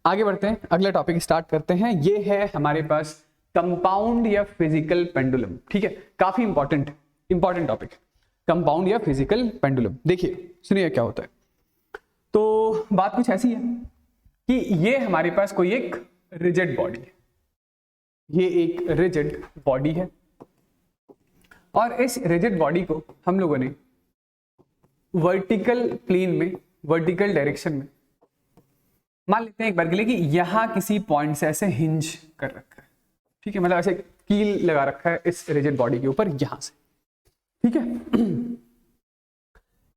आगे बढ़ते हैं, अगला टॉपिक स्टार्ट करते हैं। ये है हमारे पास कंपाउंड या फिजिकल पेंडुलम। ठीक है, काफी इंपॉर्टेंट टॉपिक, कंपाउंड या फिजिकल पेंडुलम। देखिए सुनिए क्या होता है। तो बात कुछ ऐसी है कि ये हमारे पास कोई एक रिजिड बॉडी है, ये एक रिजिड बॉडी है और इस रिजिड बॉडी को हम लोगों ने वर्टिकल प्लेन में, वर्टिकल डायरेक्शन में मान लेते हैं एक बार के लिए कि यहां किसी पॉइंट से ऐसे हिंज कर रखा है। ठीक है, मतलब ऐसे कील लगा रखा है इस रिजिड बॉडी के ऊपर यहां से। ठीक है,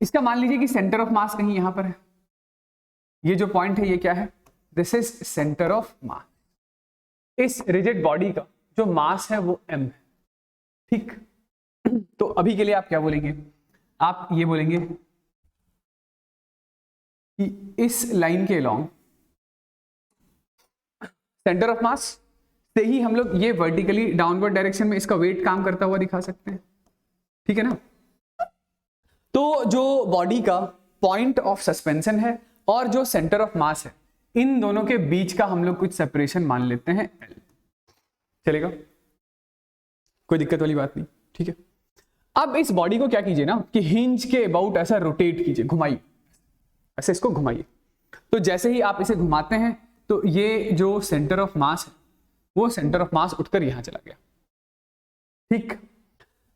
इसका मान लीजिए कि सेंटर ऑफ मास कहीं यहां पर है। ये जो पॉइंट है ये क्या है? दिस इज सेंटर ऑफ मास। इस रिजिड बॉडी का जो मास है वो m है। ठीक, तो अभी के लिए आप क्या बोलेंगे? आप ये बोलेंगे कि इस लाइन के अलोंग सेंटर ऑफ मास से ही हम लोग ये वर्टिकली डाउनवर्ड डायरेक्शन में इसका वेट काम करता हुआ दिखा सकते हैं। ठीक है ना? तो जो बॉडी का पॉइंट ऑफ सस्पेंशन है और जो सेंटर ऑफ मास है, इन दोनों के बीच का हम लोग कुछ सेपरेशन मान लेते हैं L। चलेगा, कोई दिक्कत वाली बात नहीं। ठीक है, अब इस बॉडी को क्या कीजिए ना कि हिंज के अबाउट ऐसा रोटेट कीजिए, घुमाइए, ऐसे इसको घुमाइए। तो जैसे ही आप इसे घुमाते हैं तो ये जो सेंटर ऑफ मास है वो सेंटर ऑफ मास उठकर यहां चला गया। ठीक,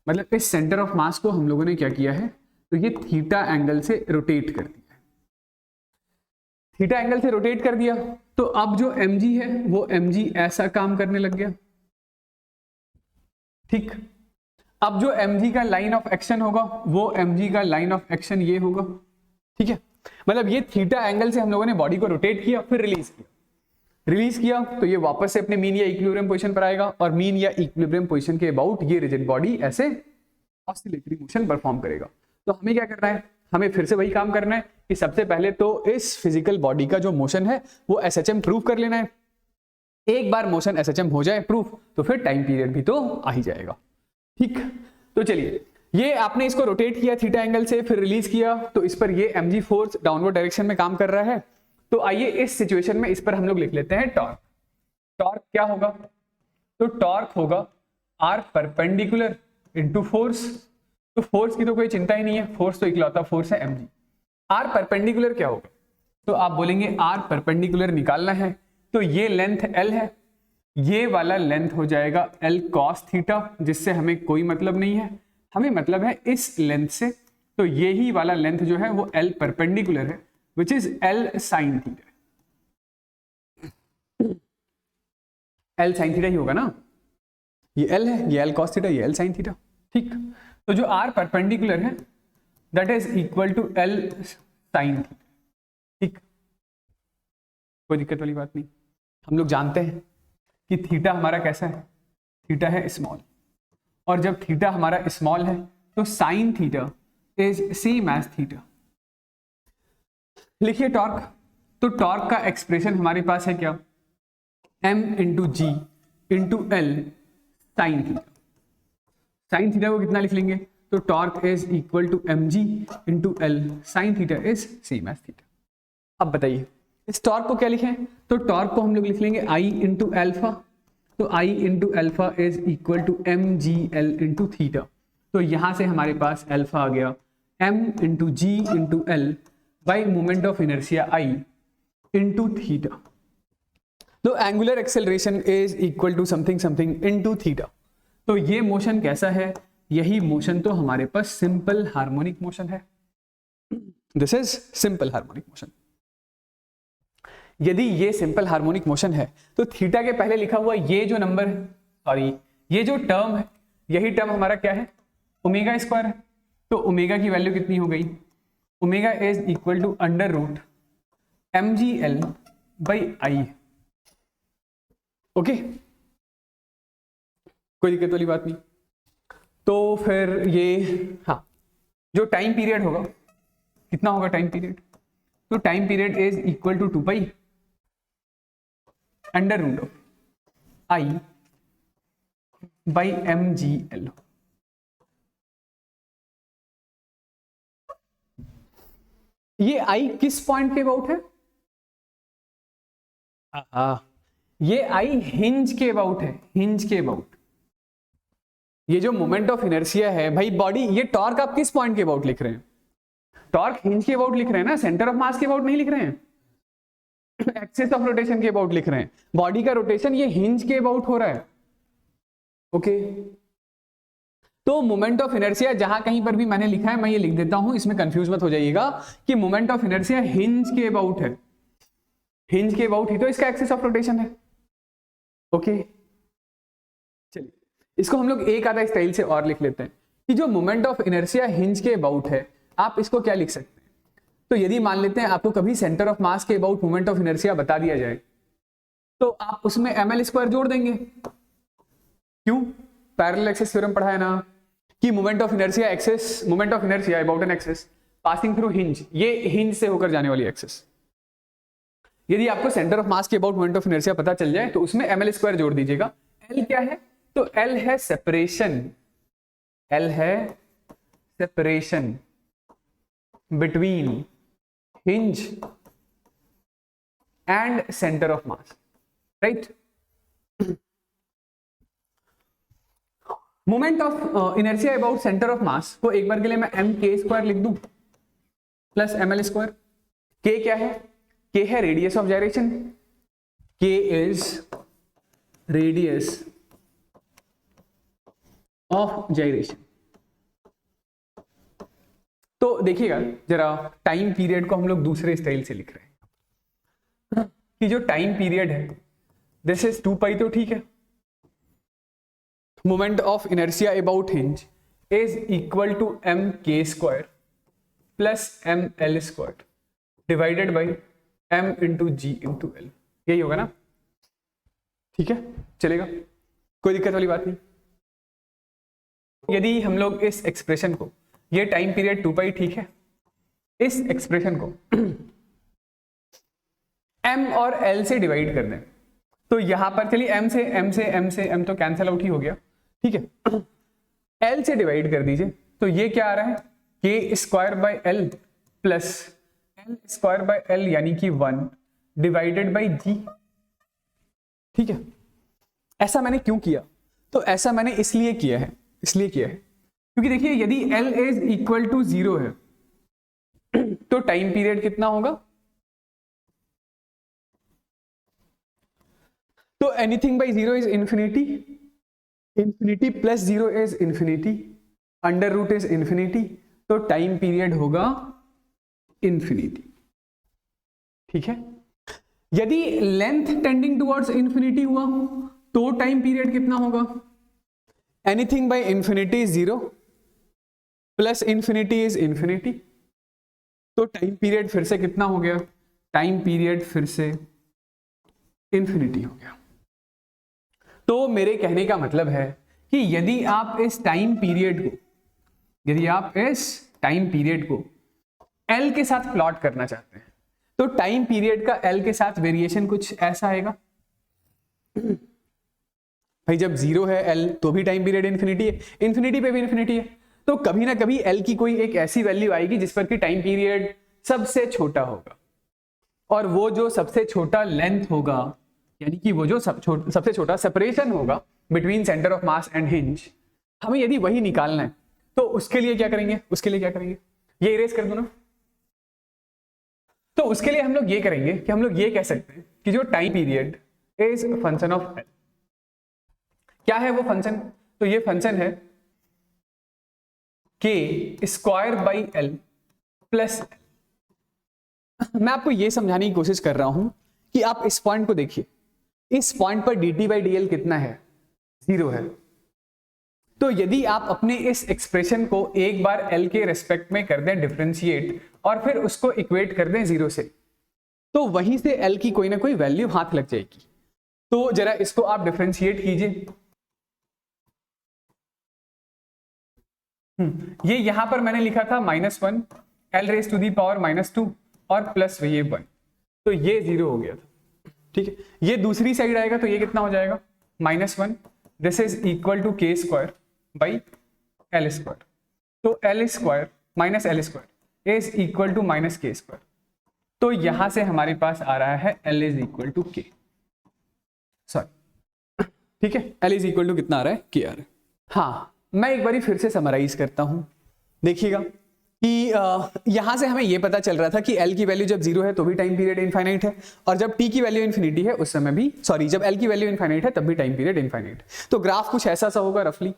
मतलब इस सेंटर ऑफ मास को हम लोगों ने क्या किया है, तो ये थीटा एंगल से रोटेट कर दिया है। थीटा एंगल से रोटेट कर दिया तो अब जो mg है वो mg ऐसा काम करने लग गया। ठीक, अब जो mg का लाइन ऑफ एक्शन होगा वो mg का लाइन ऑफ एक्शन ये होगा। ठीक है, मतलब ये थीटा एंगल से हम लोगों ने बॉडी को रोटेट किया, फिर रिलीज किया तो ये वापस से अपने मीन या इक्विलिब्रियम पोजीशन पर आएगा और मीन या इक्विलिब्रियम पोजीशन के अबाउट ये रिजिड बॉडी ऐसे ऑसिलेटरी मोशन परफॉर्म करेगा। तो हमें क्या करना है? हमें फिर से वही काम करना है कि सबसे पहले तो इस फिजिकल बॉडी का जो मोशन है वो SHM प्रूव कर लेना है। एक बार मोशन SHM हो जाए प्रूफ तो फिर टाइम पीरियड भी तो आ ही जाएगा। ठीक, तो चलिए, ये आपने इसको रोटेट किया थीटा एंगल से, फिर रिलीज किया तो इस पर ये mg फोर्स डाउनवर्ड डायरेक्शन में काम कर रहा है। तो आइए इस सिचुएशन में इस पर हम लोग लिख लेते हैं टॉर्क। टॉर्क क्या होगा? तो टॉर्क होगा r परपेंडिकुलर इनटू फोर्स। तो फोर्स की तो कोई चिंता ही नहीं है, फोर्स तो इकलौता फोर्स है mg। r परपेंडिकुलर क्या होगा? तो आप बोलेंगे r परपेंडिकुलर निकालना है तो ये लेंथ l है, ये वाला लेंथ हो जाएगा l cos थीटा, जिससे हमें कोई मतलब नहीं है, हमें मतलब है इस लेंथ से। तो ये ही वाला लेंथ जो है वो l परपेंडिकुलर है, which is l sin theta. l sin theta ही होगा ना, ये l है, ये l cos थीटा, ये l sin थीटा। ठीक, तो जो r परपेंडिकुलर है that is equal to l sin theta. ठीक, कोई दिक्कत वाली बात नहीं। हम लोग जानते हैं कि थीटा हमारा कैसा है? थीटा है स्मॉल, और जब थीटा हमारा स्मॉल है तो sine theta is same as theta. लिखिए टॉर्क। तो टॉर्क का एक्सप्रेशन हमारे पास है क्या? m into g into l sine theta. Sine theta को कितना लिख लेंगे? तो torque is equal to mg into l sine theta is same as theta. अब बताइए इस टॉर्क को क्या लिखें? तो टॉर्क को हम लोग लिख लेंगे I इंटू एल्फा। तो I into alpha is equal to mgl into theta. तो यहां से हमारे पास एल्फा आ गया m into g into l by moment of inertia I into theta. तो angular acceleration is equal to something something into theta. तो ये मोशन कैसा है? यही मोशन तो हमारे पास सिंपल हार्मोनिक मोशन है। This is simple harmonic motion. यदि ये सिंपल हार्मोनिक मोशन है तो थीटा के पहले लिखा हुआ ये जो नंबर है, सॉरी ये जो टर्म है, यही टर्म हमारा क्या है? ओमेगा स्क्वायर है। तो ओमेगा की वैल्यू कितनी हो गई? Omega is equal to under root mgl by I. Okay, कोई दिक्कत वाली बात नहीं। तो फिर ये, हाँ, जो टाइम पीरियड होगा कितना होगा टाइम पीरियड? तो time period is equal to 2 pi under root of I by mgl। ये आई किस पॉइंट के अबाउट है? ये आई हिंज के अबाउट है, हिंज के अबाउट। ये जो मोमेंट ऑफ इनर्शिया है भाई बॉडी, ये टॉर्क आप किस पॉइंट के अबाउट लिख रहे हैं? टॉर्क हिंज के अबाउट लिख रहे हैं ना, सेंटर ऑफ मास के अबाउट नहीं लिख रहे हैं। एक्सिस ऑफ रोटेशन के अबाउट लिख रहे हैं। बॉडी का रोटेशन ये हिंज के अबाउट हो रहा है। ओके, तो मोमेंट ऑफ इनर्शिया जहां कहीं पर भी मैंने लिखा है मैं ये लिख देता हूं, इसमें कंफ्यूज मत हो जाइएगा कि मोमेंट ऑफ इनर्शिया हिंज के अबाउट है। हिंज के अबाउट ही तो इसका एक्सिस ऑफ रोटेशन है। ओके, चलिए इसको हम लोग एक आधा स्टाइल से और लिख लेते हैं कि जो मोमेंट ऑफ इनर्शिया हिंज के अबाउट है, आप इसको क्या लिख सकते हैं? तो यदि मान लेते हैं आपको कभी सेंटर ऑफ मास के अबाउट मोमेंट ऑफ इनर्शिया बता दिया जाए, तो आप उसमें ml² जोड़ देंगे। क्यों? पैरेलल एक्सिस थ्योरम पढ़ा है ना कि moment of inertia axis, moment of inertia about an axis passing through hinge, ये हिंज से होकर जाने वाली एक्सिस। यदि आपको सेंटर ऑफ मास के अबाउट मोमेंट ऑफ इनर्शिया पता चल जाए तो उसमें ml² जोड़ दीजिएगा। L क्या है? तो L है सेपरेशन, L है separation between hinge and centre of mass, right? Moment of inertia about centre of mass को एक बार के लिए मैं mk² लिख दूं प्लस ml²। k क्या है? k है radius of gyration, k is radius of gyration. तो देखिएगा जरा, टाइम पीरियड को हम लोग दूसरे स्टाइल से लिख रहे हैं कि जो टाइम पीरियड है दिस इज 2π, तो ठीक है। Moment of inertia about hinge is equal to mk² plus ml² divided by m into g into l, यही होगा ना? ठीक है, चलेगा, कोई दिक्कत वाली बात नहीं। यदि हम लोग इस एक्सप्रेशन को, ये टाइम पीरियड 2π ठीक है, इस एक्सप्रेशन को m और l से डिवाइड कर दें तो यहां पर चलिए m तो कैंसल आउट ही हो गया, ठीक है। l से डिवाइड कर दीजिए तो ये क्या आ रहा है? k² l प्लस l² यानी कि 1 डिवाइडेड बाई g, ठीक है। ऐसा मैंने क्यों किया? तो ऐसा मैंने इसलिए किया है क्योंकि देखिए यदि L इज इक्वल टू 0 है तो टाइम पीरियड कितना होगा? तो anything by 0 is infinity, infinity plus 0 is infinity, under root is infinity, तो टाइम पीरियड होगा इंफिनिटी, ठीक है। यदि लेंथ टेंडिंग टुवर्ड्स इंफिनिटी हुआ तो टाइम पीरियड कितना होगा? Anything by infinity is 0 plus infinity is infinity, तो टाइम पीरियड फिर से कितना हो गया? टाइम पीरियड फिर से इंफिनिटी हो गया। तो मेरे कहने का मतलब है कि यदि आप इस टाइम पीरियड को L के साथ प्लॉट करना चाहते हैं तो टाइम पीरियड का L के साथ वेरिएशन कुछ ऐसा आएगा। भाई जब 0 है L तो भी टाइम पीरियड इंफिनिटी है, इंफिनिटी पे भी इंफिनिटी है, तो कभी ना कभी L की कोई एक ऐसी वैल्यू आएगी जिस पर कि टाइम पीरियड सबसे छोटा होगा, और वो जो सबसे छोटा लेंथ होगा, यानी कि वो जो सबसे छोटा सेपरेशन होगा between centre of mass and hinge, हमें यदि वही निकालना है तो उसके लिए क्या करेंगे? ये इरेज कर दो ना। तो उसके लिए हम लोग ये करेंगे कि हम लोग ये कह सकते हैं कि जो time period is function of L। क्या है वो फंक्शन? तो ये फंक्शन है k² l प्लस। मैं आपको ये समझाने की कोशिश कर रहा हूं कि आप इस पॉइंट को देखिए, इस पॉइंट पर dt/dl कितना है? 0 है। तो यदि आप अपने इस एक्सप्रेशन को एक बार L के रेस्पेक्ट में कर दें डिफरेंशिएट और फिर उसको इक्वेट कर दें 0 से, तो वहीं से L की कोई ना कोई वैल्यू हाथ लग जाएगी। तो जरा इसको आप डिफरेंशिएट कीजिए। ये यहां पर मैंने लिखा था -1 L⁻⁻² और प्लस ये 1, तो ये 0 हो गया था, ठीक है। ये दूसरी साइड आएगा तो ये कितना हो जाएगा? -1, this is equal to k² by L², तो L² minus L² is equal to -k², तो यहां से हमारे पास आ रहा है L is equal to k। ठीक है, L इज इक्वल टू कितना आ रहा है, KR। हाँ, मैं एक बार फिर से समराइज करता हूं। देखिएगा कि यहां से हमें यह पता चल रहा था कि L की वैल्यू जब 0 है तो भी टाइम पीरियड इनफाइनाइट है, और जब T की वैल्यू इन्फिनिटी है उस समय भी, सॉरी, जब L की वैल्यू इनफाइनाइट है तब भी टाइम पीरियड इनफाइनाइट। तो ग्राफ कुछ ऐसा सा होगा रफली।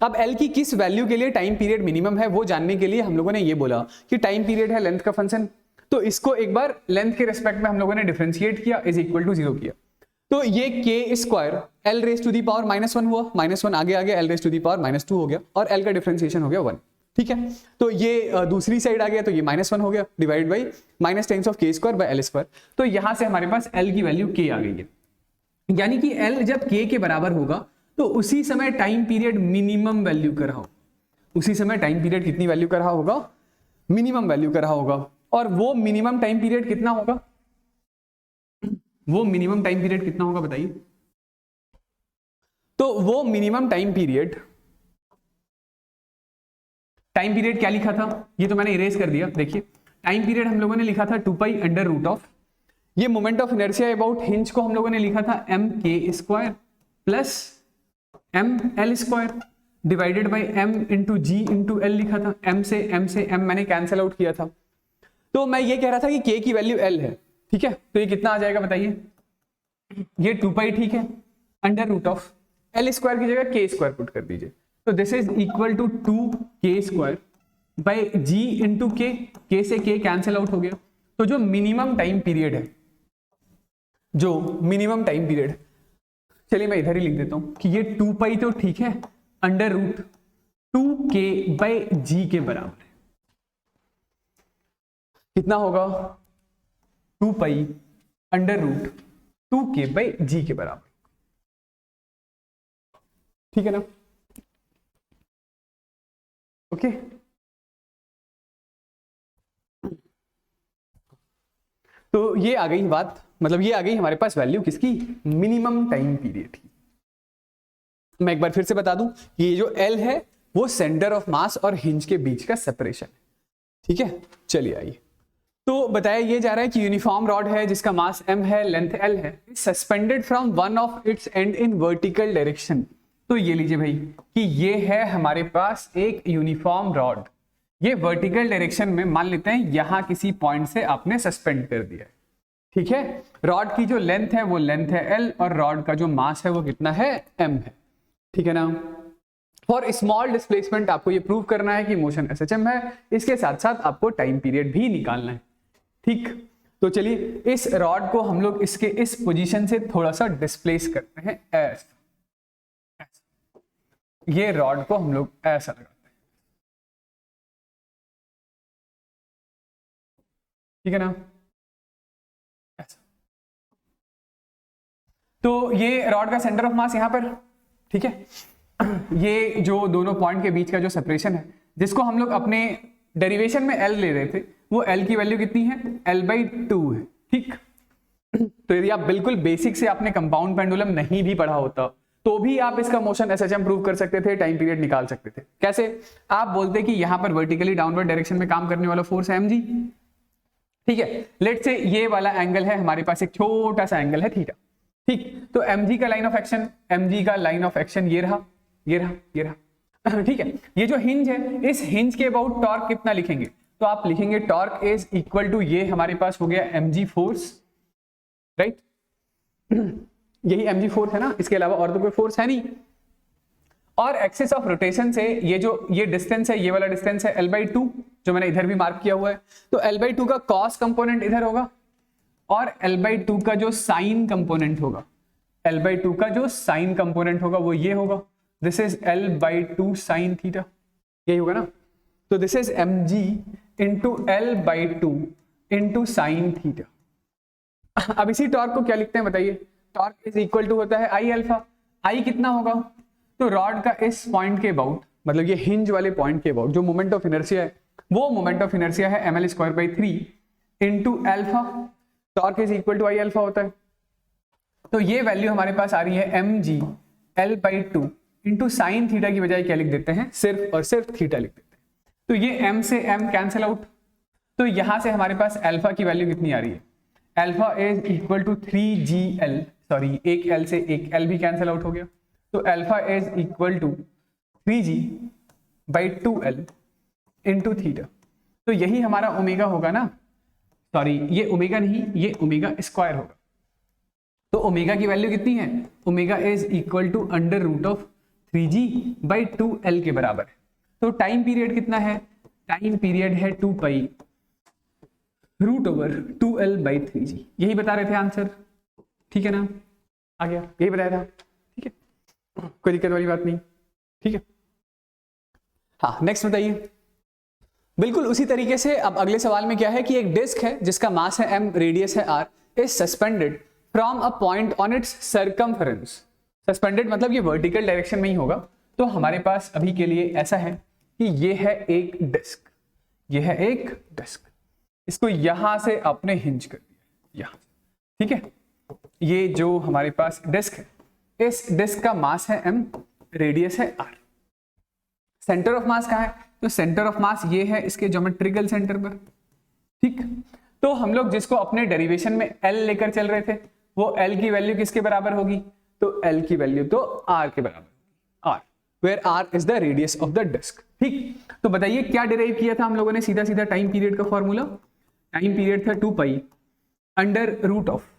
अब L की किस वैल्यू के लिए टाइम पीरियड मिनिमम है वो जानने के लिए हम लोगों ने ये बोला कि टाइम पीरियड है लेंथ का फंक्शन, तो इसको एक बार लेंथ के रेस्पेक्ट में हम लोगों ने डिफरेंशिएट किया, इज इक्वल टू 0 किया। तो ये k square L raise to the power -1 हुआ, -1 आगे आगे L raise to the power -2 हो गया, और L का डिफरेंशिएशन हो गया 1। ठीक है, तो ये दूसरी साइड आ गया, तो ये -1 हो गया divide by -10 of k square by L square. तो यहां से हमारे पास L की वैल्यू k आ गई है, यानी कि L जब k के बराबर होगा तो उसी समय टाइम पीरियड मिनिमम वैल्यू का रहा होगा। उसी समय टाइम पीरियड कितनी वैल्यू का रहा होगा, मिनिमम वैल्यू का रहा होगा। और वो मिनिमम टाइम पीरियड कितना होगा, वो मिनिमम टाइम पीरियड कितना होगा बताइए। तो वो मिनिमम टाइम पीरियड क्या लिखा था, ये तो मैंने इरेज कर दिया। देखिए टाइम पीरियड हम लोगों ने लिखा था 2 पाई अंडर रूट ऑफ, ये moment of inertia about hinge को हम लोगों ने लिखा था mk square plus ml square divided by m into g into l लिखा था। m से m मैंने कैंसिल आउट किया था। तो मैं ये कह रहा था कि k की वैल्यू l है, ठीक है, तो ये कितना आ जाएगा बताइए, ये 2 पाई, ठीक है, under root of l square की जगह k स्क्वायर पुट कर दीजिए, तो this is equal to 2k square by g into k से k कैंसिल आउट हो गया। तो जो मिनिमम टाइम पीरियड है, जो मिनिमम टाइम पीरियड, चलिए मैं इधर ही लिख देता हूं कि ये 2 पाई तो ठीक है, under root 2k by g के बराबर है। कितना होगा, 2 pi under root 2k by g के बराबर, ठीक है ना, ओके। तो ये आ गई बात, मतलब ये आ गई हमारे पास वैल्यू किसकी, मिनिमम टाइम पीरियड की। मैं एक बार फिर से बता दूं, ये जो L है वो सेंटर ऑफ मास और हिंज के बीच का सेपरेशन है, ठीक है। चलिए आइए, तो बताया ये जा रहा है कि यूनिफॉर्म रॉड है जिसका मास m है, लेंथ L है, suspended from one of its and in vertical direction. तो ये लीजिए भाई कि ये है हमारे पास एक यूनिफॉर्म रॉड, ये वर्टिकल डायरेक्शन में मान लेते हैं यहां किसी पॉइंट से आपने सस्पेंड कर दिया है, ठीक है। रॉड की जो लेंथ है वो लेंथ है L, और रॉड का जो मास है वो कितना है, m है, ठीक है ना। फॉर स्मॉल डिस्प्लेसमेंट आपको ये प्रूव करना है कि मोशन SHM है, इसके साथ साथ आपको टाइम पीरियड भी निकालना है, ठीक। तो चलिए इस रॉड को हम लोग इसके इस पोजीशन से थोड़ा सा डिस्प्लेस करते हैं, ऐसा, ये रॉड को हम लोग ऐसा लगाते हैं, ठीक है ना, ऐसा। तो ये रॉड का सेंटर ऑफ मास यहां पर, ठीक है। ये जो दोनों पॉइंट के बीच का जो सेपरेशन है, जिसको हम लोग अपने डेरिवेशन में L ले रहे थे, वो L की वैल्यू कितनी है, L/2 है, ठीक। तो यदि आप बिल्कुल बेसिक से आपने कंपाउंड पेंडुलम नहीं भी पढ़ा होता तो भी आप इसका मोशन SHM प्रूव कर सकते थे, टाइम पीरियड निकाल सकते थे। कैसे, आप बोलते कि यहां पर वर्टिकली डाउनवर्ड डायरेक्शन में काम करने वाला फोर्स है mg, ठीक है। लेट से ये वाला एंगल है हमारे पास, एक छोटा सा एंगल है थीटा, ठीक। तो mg का लाइन ऑफ एक्शन, mg का लाइन ऑफ एक्शन ये रहा, ये रहा, ये रहा, ठीक है। ये जो हिंज है, इस हिंज के अबाउट टॉर्क कितना लिखेंगे, तो आप लिखेंगे टॉर्क इज इक्वल टू, ये हमारे पास हो गया mg फोर्स, राइट, यही mg फोर्स है ना, इसके अलावा और तो कोई फोर्स है नहीं। और एक्सिस ऑफ रोटेशन से ये डिस्टेंस है, ये वाला डिस्टेंस है L/2, जो मैंने इधर भी मार्क किया हुआ है। तो L/2 का कॉस कंपोनेंट इधर होगा, और L/2 का जो साइन कंपोनेंट होगा, L/2 का जो साइन कंपोनेंट होगा वो ये होगा, this is L/2 sine theta, यही होगा ना। तो this is mg into L/2 into sine theta. अब इसी टॉर्क को क्या लिखते हैं बताइए, टॉर्क इज इक्वल टू होता है I अल्फा। I कितना होगा, तो रॉड का इस पॉइंट के अबाउट, मतलब ये हिंज वाले पॉइंट के अबाउट जो मोमेंट ऑफ इनर्शिया है, वो मोमेंट ऑफ इनर्शिया है ml²/3 into alpha, torque is equal to I alpha होता है। तो ये वैल्यू हमारे पास आ रही है mg L/2 into sine theta की बजाय क्या लिख देते हैं, सिर्फ और सिर्फ थीटा लिख देते हैं। तो ये m से m कैंसिल आउट, तो यहां से हमारे पास अल्फा की वैल्यू कितनी आ रही है, alpha is equal to 3gl, sorry एक L से एक L भी कैंसिल आउट हो गया, तो alpha is equal to 3g/2l into theta. तो यही हमारा ओमेगा होगा ना, सॉरी ये ओमेगा नहीं, ये ओमेगा स्क्वायर होगा। तो ओमेगा की वैल्यू कितनी है, omega is equal to under root of 3g/2l के बराबर है। तो टाइम पीरियड कितना है, टाइम पीरियड है 2 पाई रूट ओवर 2l/3g। यही बता रहे थे आंसर, ठीक है ना, आ गया, यही बताया था, ठीक है, कोई दिक्कत वाली बात नहीं, ठीक है। हाँ नेक्स्ट बताइए। बिल्कुल उसी तरीके से अब अगले सवाल में क्या है कि एक डिस्क है जिसका मास है m, रेडियस है r, is suspended from a point on it's circumference. Suspended मतलब ये वर्टिकल डायरेक्शन में ही होगा। तो हमारे पास अभी के लिए ऐसा है कि ये है एक डिस्क, ये है एक डिस्क, इसको यहां से आपने हिंज कर दिया यहां, ठीक है। ये जो हमारे पास डिस्क है, इस डिस्क का मास है m, रेडियस है r। सेंटर ऑफ मास कहाँ है, तो सेंटर ऑफ मास ये है इसके ज्योमेट्रिकल सेंटर पर, ठीक। तो हम लोग जिसको अपने डेरिवेशन में L लेकर चल रहे थे, वो L की वैल्यू किसके बराबर होगी, तो L की वैल्यू तो R के बराबर, R, where R is the radius of the disc, ठीक। तो बताइए क्या डिराइव किया था हम लोगों ने, सीधा सीधा टाइम पीरियड का फॉर्मूला, टाइम पीरियड था 2 pi under root of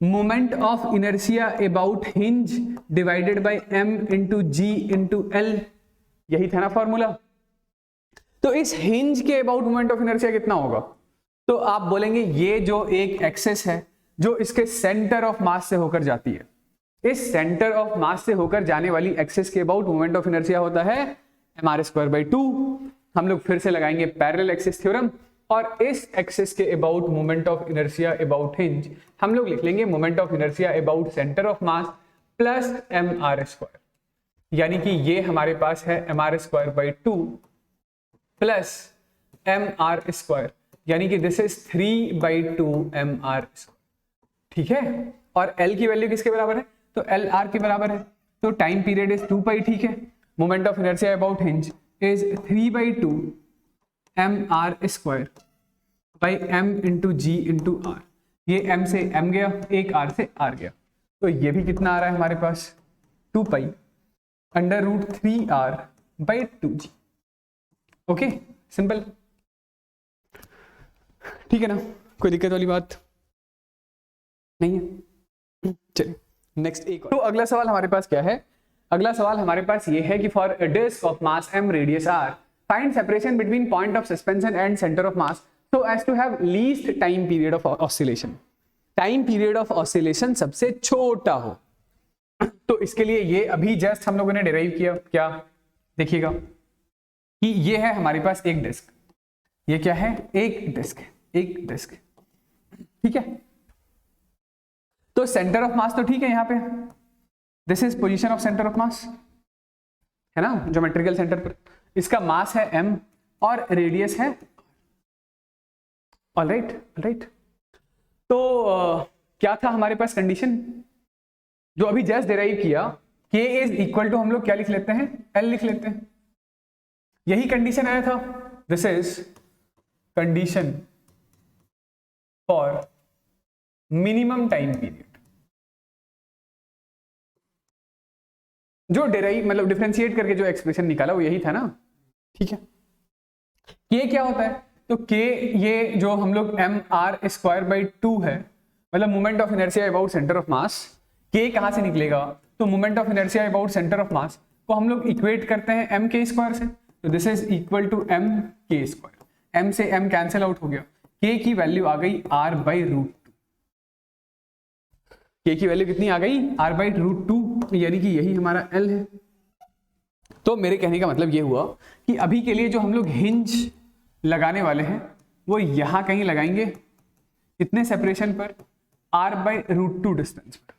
moment of inertia about hinge divided by m into g into l, यही था ना फॉर्मूला। तो इस हिंज के अबाउट मोमेंट ऑफ इनर्शिया कितना होगा, तो आप बोलेंगे ये जो एक एक्सेस है जो इसके सेंटर ऑफ मास से होकर जाती है, इस सेंटर ऑफ मास से होकर जाने वाली एक्सेस के अबाउट मोमेंट ऑफ इनर्शिया होता है mr²/2। हम लोग फिर से लगाएंगे पैरेलल एक्सिस थ्योरम, और इस एक्सिस के about moment of inertia about hinge हम लोग लिख लेंगे moment of inertia about centre of mass plus mr², यानी कि ये हमारे पास है mr²/2 प्लस mr², यानी कि दिस इज 3/2 mr², ठीक है। और L की वैल्यू किसके बराबर है, तो L R के बराबर है। तो टाइम पीरियड इज 2 पाई, ठीक है। Moment of inertia about hinge is 3/2 mr² by m into g into r। ये m से m गया, एक r से r गया, तो ये भी कितना आ रहा है हमारे पास 2 pi under root 3r/2g। Okay simple, ठीक है ना, कोई दिक्कत वाली बात नहीं है। चलिए नेक्स्ट एक, तो अगला सवाल हमारे पास क्या है, अगला सवाल हमारे पास ये है कि for a disc of mass m, radius r, find separation between point of suspension and center of mass so as to have least time period of oscillation। Time period of oscillation सबसे छोटा हो। तो इसके लिए ये अभी just हम लोगों ने डिराइव किया, क्या देखिएगा कि ये है हमारे पास एक डिस्क, ये क्या है, एक डिस्क, एक डिस्क, ठीक है। तो सेंटर ऑफ मास तो ठीक है, यहां पे this is position of centre of मास, है ना, ज्योमेट्रिकल सेंटर पर। इसका मास है m और रेडियस है, ऑलराइट ऑलराइट। तो क्या था हमारे पास कंडीशन जो अभी जस्ट डिराइव किया, k इज इक्वल टू हम लोग क्या लिख लेते हैं, L लिख लेते हैं, यही कंडीशन आया था। This is condition for minimum time period, जो डिराइव मतलब डिफरेंशिएट करके जो एक्सप्रेशन निकाला वो यही था ना, ठीक है। k क्या होता है, तो k ये जो हम लोग mr²/2 है, मतलब moment of inertia about centre of mass. k कहां से निकलेगा, तो moment of inertia about centre of mass को हम लोग इक्वेट करते हैं mk² से, तो this is equal to mk²। m से m कैंसिल आउट हो गया, k की वैल्यू आ गई r/√2। k की वैल्यू कितनी आ गई, r/√2, यानी कि यही हमारा L है। तो मेरे कहने का मतलब ये हुआ कि अभी के लिए जो हम लोग हिंज लगाने वाले हैं वो यहां कहीं लगाएंगे, कितने सेपरेशन पर, r/√2 डिस्टेंस पर।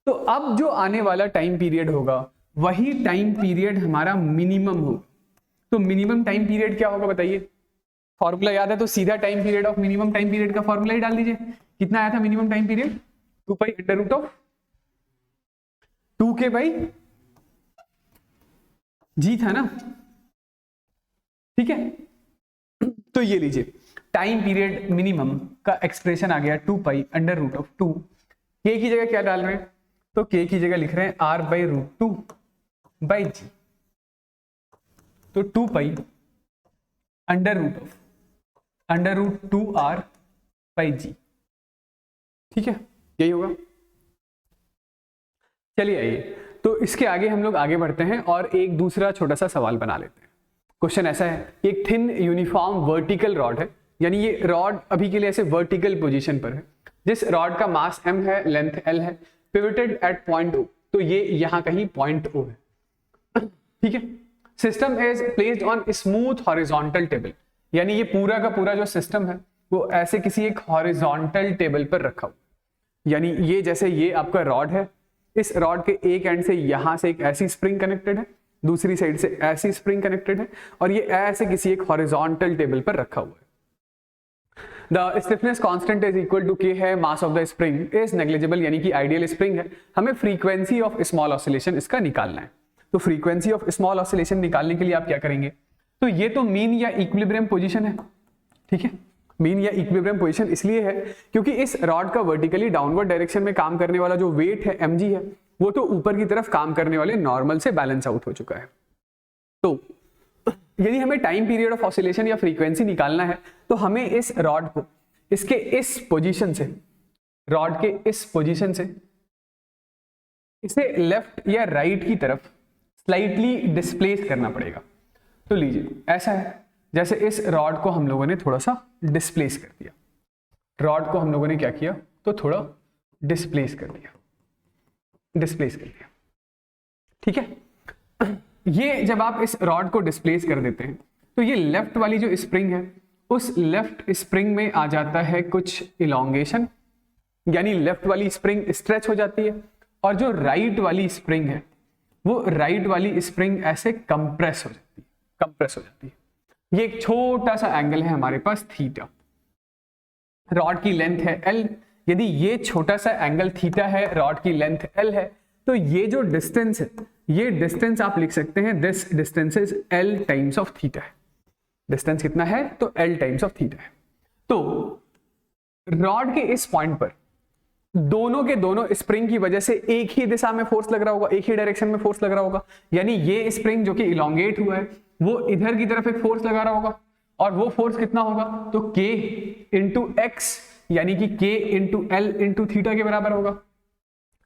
तो अब जो आने वाला टाइम पीरियड होगा वही टाइम पीरियड हमारा मिनिमम होगा। तो मिनिमम टाइम पीरियड क्या होगा बताइए, फॉर्मूला याद है तो सीधा time period of minimum time period का फॉर्मूला ही डाल दीजिए। कितना आया था minimum time period, 2 pi under root of 2k/g था ना, ठीक है। तो ये लीजिए टाइम पीरियड मिनिमम का एक्सप्रेशन आ गया 2 pi under root of 2, k की जगह क्या डाल रहे हैं तो k की जगह लिख रहे हैं r/√2/g, तो 2 पाई √2r/g, ठीक है, यही होगा। चलिए आइए, तो इसके आगे हम लोग आगे बढ़ते हैं और एक दूसरा छोटा सा सवाल बना लेते हैं। क्वेश्चन ऐसा है, एक थिन यूनिफॉर्म वर्टिकल रॉड है, यानी ये रॉड अभी के लिए ऐसे वर्टिकल पोजीशन पर है, जिस रॉड का मास m है, लेंथ l है, पिवटेड एट पॉइंट O, तो ये यहां कहीं पॉइंट O है, ठीक है। System is placed on smooth horizontal table, यानी ये पूरा का पूरा जो सिस्टम है वो ऐसे किसी एक हॉरिजॉन्टल टेबल पर रखा हुआ, यानी ये जैसे ये आपका रॉड है, इस रॉड के एक एंड से यहां से एक ऐसी स्प्रिंग कनेक्टेड है, दूसरी साइड से ऐसी स्प्रिंग कनेक्टेड है, और ये ऐसे किसी एक हॉरिजॉन्टल टेबल पर रखा हुआ है। The stiffness constant is equal to k है, mass of the spring is negligible, यानी कि आइडियल स्प्रिंग है, हमें फ्रीक्वेंसी ऑफ स्मॉल ऑसिलेशन इसका निकालना है। तो फ्रीक्वेंसी ऑफ स्मॉल ऑसिलेशन निकालने के लिए आप क्या करेंगे, तो ये तो मीन या इक्विलिब्रियम पोजीशन है, ठीक है। मीन या इक्विलिब्रियम पोजीशन इसलिए है क्योंकि इस रॉड का वर्टिकली डाउनवर्ड डायरेक्शन में काम करने वाला जो वेट है mg है, वो तो ऊपर की तरफ काम करने वाले नॉर्मल से बैलेंस आउट हो चुका है। तो यदि हमें टाइम पीरियड ऑफ ऑसिलेशन या फ्रीक्वेंसी निकालना है, तो हमें इस रॉड को इसके इस पोजीशन से, रॉड के इस पोजीशन से इसे लेफ्ट या राइट की तरफ स्लाइटली डिस्प्लेस करना पड़ेगा। तो लीजिए, ऐसा है जैसे इस रॉड को हम लोगों ने थोड़ा सा डिस्प्लेस कर दिया, रॉड को हम लोगों ने क्या किया, तो थोड़ा डिस्प्लेस कर दिया, ठीक है। ये जब आप इस रॉड को डिस्प्लेस कर देते हैं, तो ये लेफ्ट वाली जो स्प्रिंग है, उस लेफ्ट स्प्रिंग में आ जाता है कुछ इलोंगेशन, यानी लेफ्ट वाली स्प्रिंग स्ट्रेच हो जाती है, और जो राइट वाली स्प्रिंग है, वो राइट वाली स्प्रिंग ऐसे कंप्रेस हो जाती है। ये एक छोटा सा एंगल है हमारे पास थीटा, रॉड की लेंथ है l, यदि ये छोटा सा एंगल थीटा है, रॉड की लेंथ l है, तो ये जो डिस्टेंस है, ये डिस्टेंस आप लिख सकते हैं, this distance is l times of theta है। डिस्टेंस कितना है, तो l टाइम्स ऑफ थीटा है। तो रॉड के इस पॉइंट पर दोनों के दोनों स्प्रिंग की वजह से एक ही दिशा में फोर्स लग रहा होगा, एक ही डायरेक्शन में फोर्स लग रहा होगा, यानी ये स्प्रिंग जो कि इलोंगेट हुआ है, वो इधर की तरफ एक फोर्स लगा रहा होगा, और वो फोर्स कितना होगा, तो k इंटू एक्स, यानी कि k into L into theta के बराबर होगा।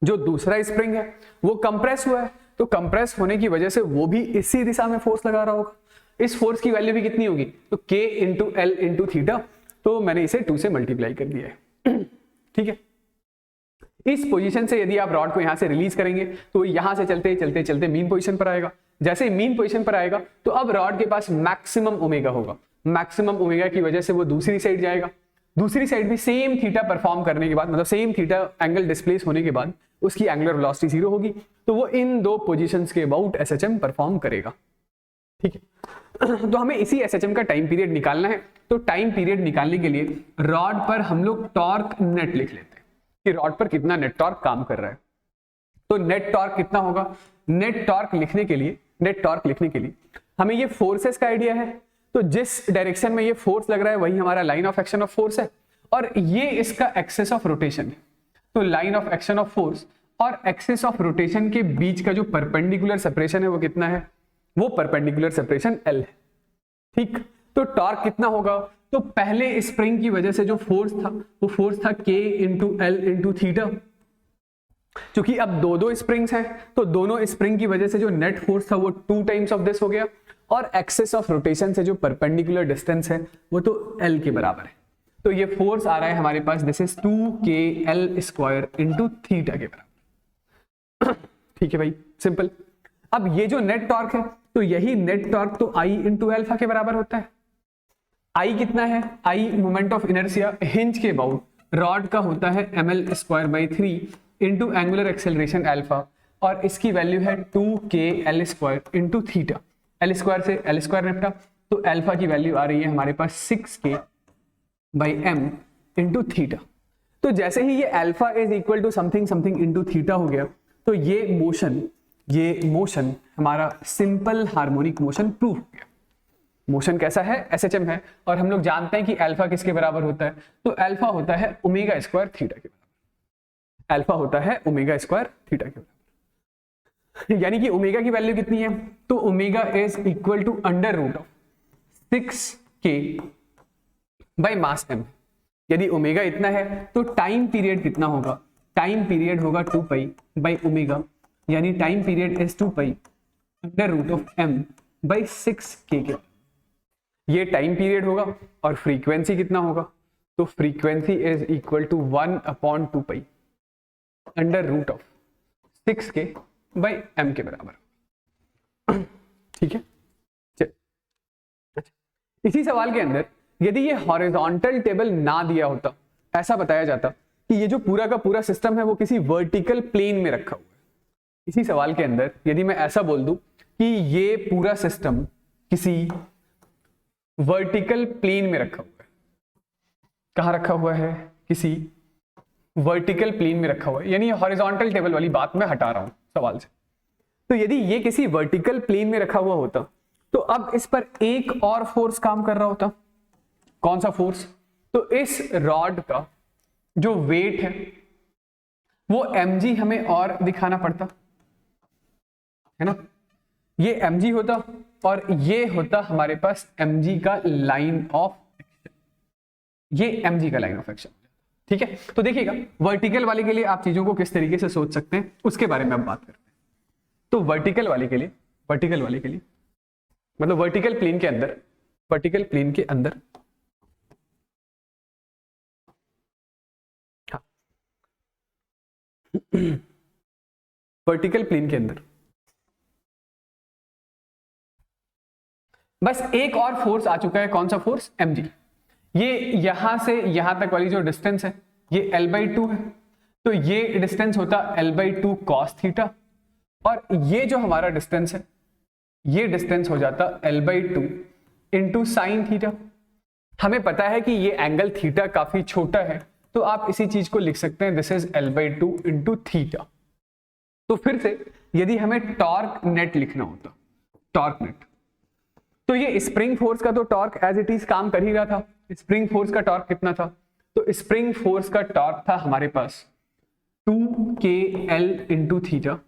जो दूसरा स्प्रिंग है वो कंप्रेस हुआ है, तो कंप्रेस होने की वजह से वो भी इसी दिशा में फोर्स लगा रहा होगा, इस फोर्स की वैल्यू भी कितनी होगी, तो k into L into theta, तो मैंने इसे 2 से मल्टीप्लाई कर दिया है, ठीक है। इस पोजीशन से यदि आप रॉड को यहां से रिलीज करेंगे, तो यहां से चलते चलते चलते मीन पोजीशन पर आएगा। जैसे मीन पोजीशन पर आएगा, तो अब रॉड के पास मैक्सिमम ओमेगा होगा, मैक्सिमम ओमेगा की वजह से वो दूसरी साइड जाएगा, दूसरी साइड भी सेम थीटा परफॉर्म करने के बाद, मतलब सेम थीटा एंगल डिस्प्लेस होने के बाद उसकी एंगुलर वेलोसिटी 0 होगी, तो वो इन दो पोजीशंस के अबाउट एसएचएम परफॉर्म करेगा, ठीक है। तो हमें इसी एसएचएम का टाइम पीरियड निकालना है। तो टाइम पीरियड निकालने के लिए रॉड पर हम लोग टॉर्क नेट लिख लेते हैं कि रॉड पर कितना नेट टॉर्क काम कर रहा है। तो नेट टॉर्क कितना होगा, नेट टॉर्क लिखने के लिए हमें ये फोर्सेस का आइडिया है, तो जिस डायरेक्शन में ये फोर्स लग रहा है वही हमारा line of action of force है, और ये इसका एक्सेस ऑफ रोटेशन है। तो line of action of force और एक्सेस ऑफ रोटेशन के बीच का जो परपेंडिकुलर सेपरेशन है वो कितना है, वो परपेंडिकुलर सेपरेशन L है, ठीक। तो टॉर्क कितना होगा, तो पहले स्प्रिंग की वजह से जो फोर्स था वो फोर्स था K into L into theta. क्योंकि अब दो स्प्रिंग्स हैं, तो दोनों स्प्रिंग की वजह से जो नेट फोर्स था वो 2 टाइम्स ऑफ दिस हो गया, और एक्सेस ऑफ रोटेशन से जो परपेंडिकुलर डिस्टेंस है वो तो L के बराबर है। तो ये फोर्स आ रहा है हमारे पास, this is 2kl square into theta के बराबर, ठीक है भाई, सिंपल। अब ये जो नेट टॉर्क है, तो यही नेट टॉर्क तो I इंटू एल्फा के बराबर होता है। I कितना है, I moment of inertia hinge के अबाउट रॉड का होता है ml square by 3 into angular acceleration alpha, और इसकी वैल्यू है 2kl square into theta. L square से एल स्क्वायर निपटा, तो अल्फा की वैल्यू आ रही है हमारे पास 6k by m into theta. तो जैसे ही ये alpha is equal to something something into theta हो गया, तो ये मोशन हमारा सिंपल हार्मोनिक मोशन प्रूव हो गया। मोशन कैसा है, एसएचएम है, और हम लोग जानते हैं कि अल्फा किसके बराबर होता है, तो अल्फा होता है ओमेगा स्क्वायर थीटा के बराबर। अल्फा होता है ओमेगा स्क्वायर थीटा के बराबर। यानी कि ओमेगा की वैल्यू कितनी है, तो omega is equal to under root of 6k by mass m। यदि ओमेगा इतना है तो टाइम पीरियड कितना होगा, टाइम पीरियड होगा 2 पाई बाय ओमेगा, यानी time period is 2 pi under root of m by 6k के। ये टाइम पीरियड होगा और फ्रीक्वेंसी कितना होगा, तो frequency is equal to 1/2 pi under root of 6k by m के बराबर। ठीक है, इसी सवाल के अंदर यदि ये हॉरिजॉन्टल टेबल ना दिया होता, ऐसा बताया जाता कि ये जो पूरा का पूरा सिस्टम है वो किसी वर्टिकल प्लेन में रखा हुआ है। इसी सवाल के अंदर यदि मैं ऐसा बोल दूं कि ये पूरा सिस्टम किसी वर्टिकल प्लेन में रखा हुआ है, कहां रखा हुआ है, किसी वर्टिकल प्लेन में रखा हुआ है, यानी हॉरिजॉन्टल टेबल वाली बात मैं हटा रहा हूं सवाल से। तो यदि ये किसी वर्टिकल प्लेन में रखा हुआ होता तो अब इस पर एक और फोर्स काम कर रहा होता। कौन सा फोर्स, तो इस रॉड का जो वेट है वो mg हमें और दिखाना पड़ता है ना, ये mg होता और ये होता हमारे पास mg का लाइन ऑफ एक्शन, ये mg का लाइन ऑफ एक्शन। ठीक है, तो देखिएगा वर्टिकल वाले के लिए आप चीजों को किस तरीके से सोच सकते हैं उसके बारे में हम बात करते हैं। तो वर्टिकल वाले के लिए मतलब वर्टिकल प्लेन के अंदर, वर्टिकल प्लेन के अंदर वर्टिकल प्लेन के अंदर बस एक और फोर्स आ चुका है। कौन सा फोर्स, mg। ये यहां से यहां तक वाली जो डिस्टेंस है ये l/2 है, तो ये डिस्टेंस होता l/2 cos थीटा, और ये जो हमारा डिस्टेंस है ये डिस्टेंस हो जाता l/2 इंटू साइन थीटा। हमें पता है कि ये एंगल थीटा काफी छोटा है, तो आप इसी चीज को लिख सकते हैं, this is l/2 into theta. तो फिर से यदि हमें टॉर्क नेट लिखना होता, टॉर्क नेट, तो ये स्प्रिंग फोर्स का तो टॉर्क एज इट इज काम कर ही रहा था। स्प्रिंग फोर्स का टॉर्क कितना था, तो स्प्रिंग फोर्स का टॉर्क था हमारे पास 2kl into theta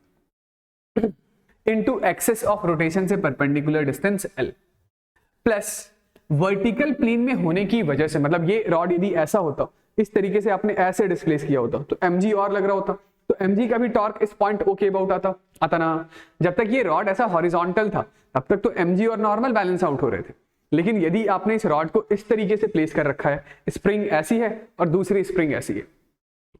into axis of rotation से perpendicular distance l, plus vertical plane में होने की वजह से, मतलब ये रॉड यदि ऐसा होता, इस तरीके से आपने ऐसे डिस्प्लेस किया होता तो mg और लग रहा होता, तो mg का भी टॉर्क इस पॉइंट O के अबाउट आता ना। जब तक ये रॉड ऐसा हॉरिजॉन्टल था तब तक तो mg और नॉर्मल बैलेंस आउट हो रहे थे, लेकिन यदि आपने इस रॉड को इस तरीके से प्लेस कर रखा है, स्प्रिंग ऐसी है और दूसरी स्प्रिंग ऐसी है,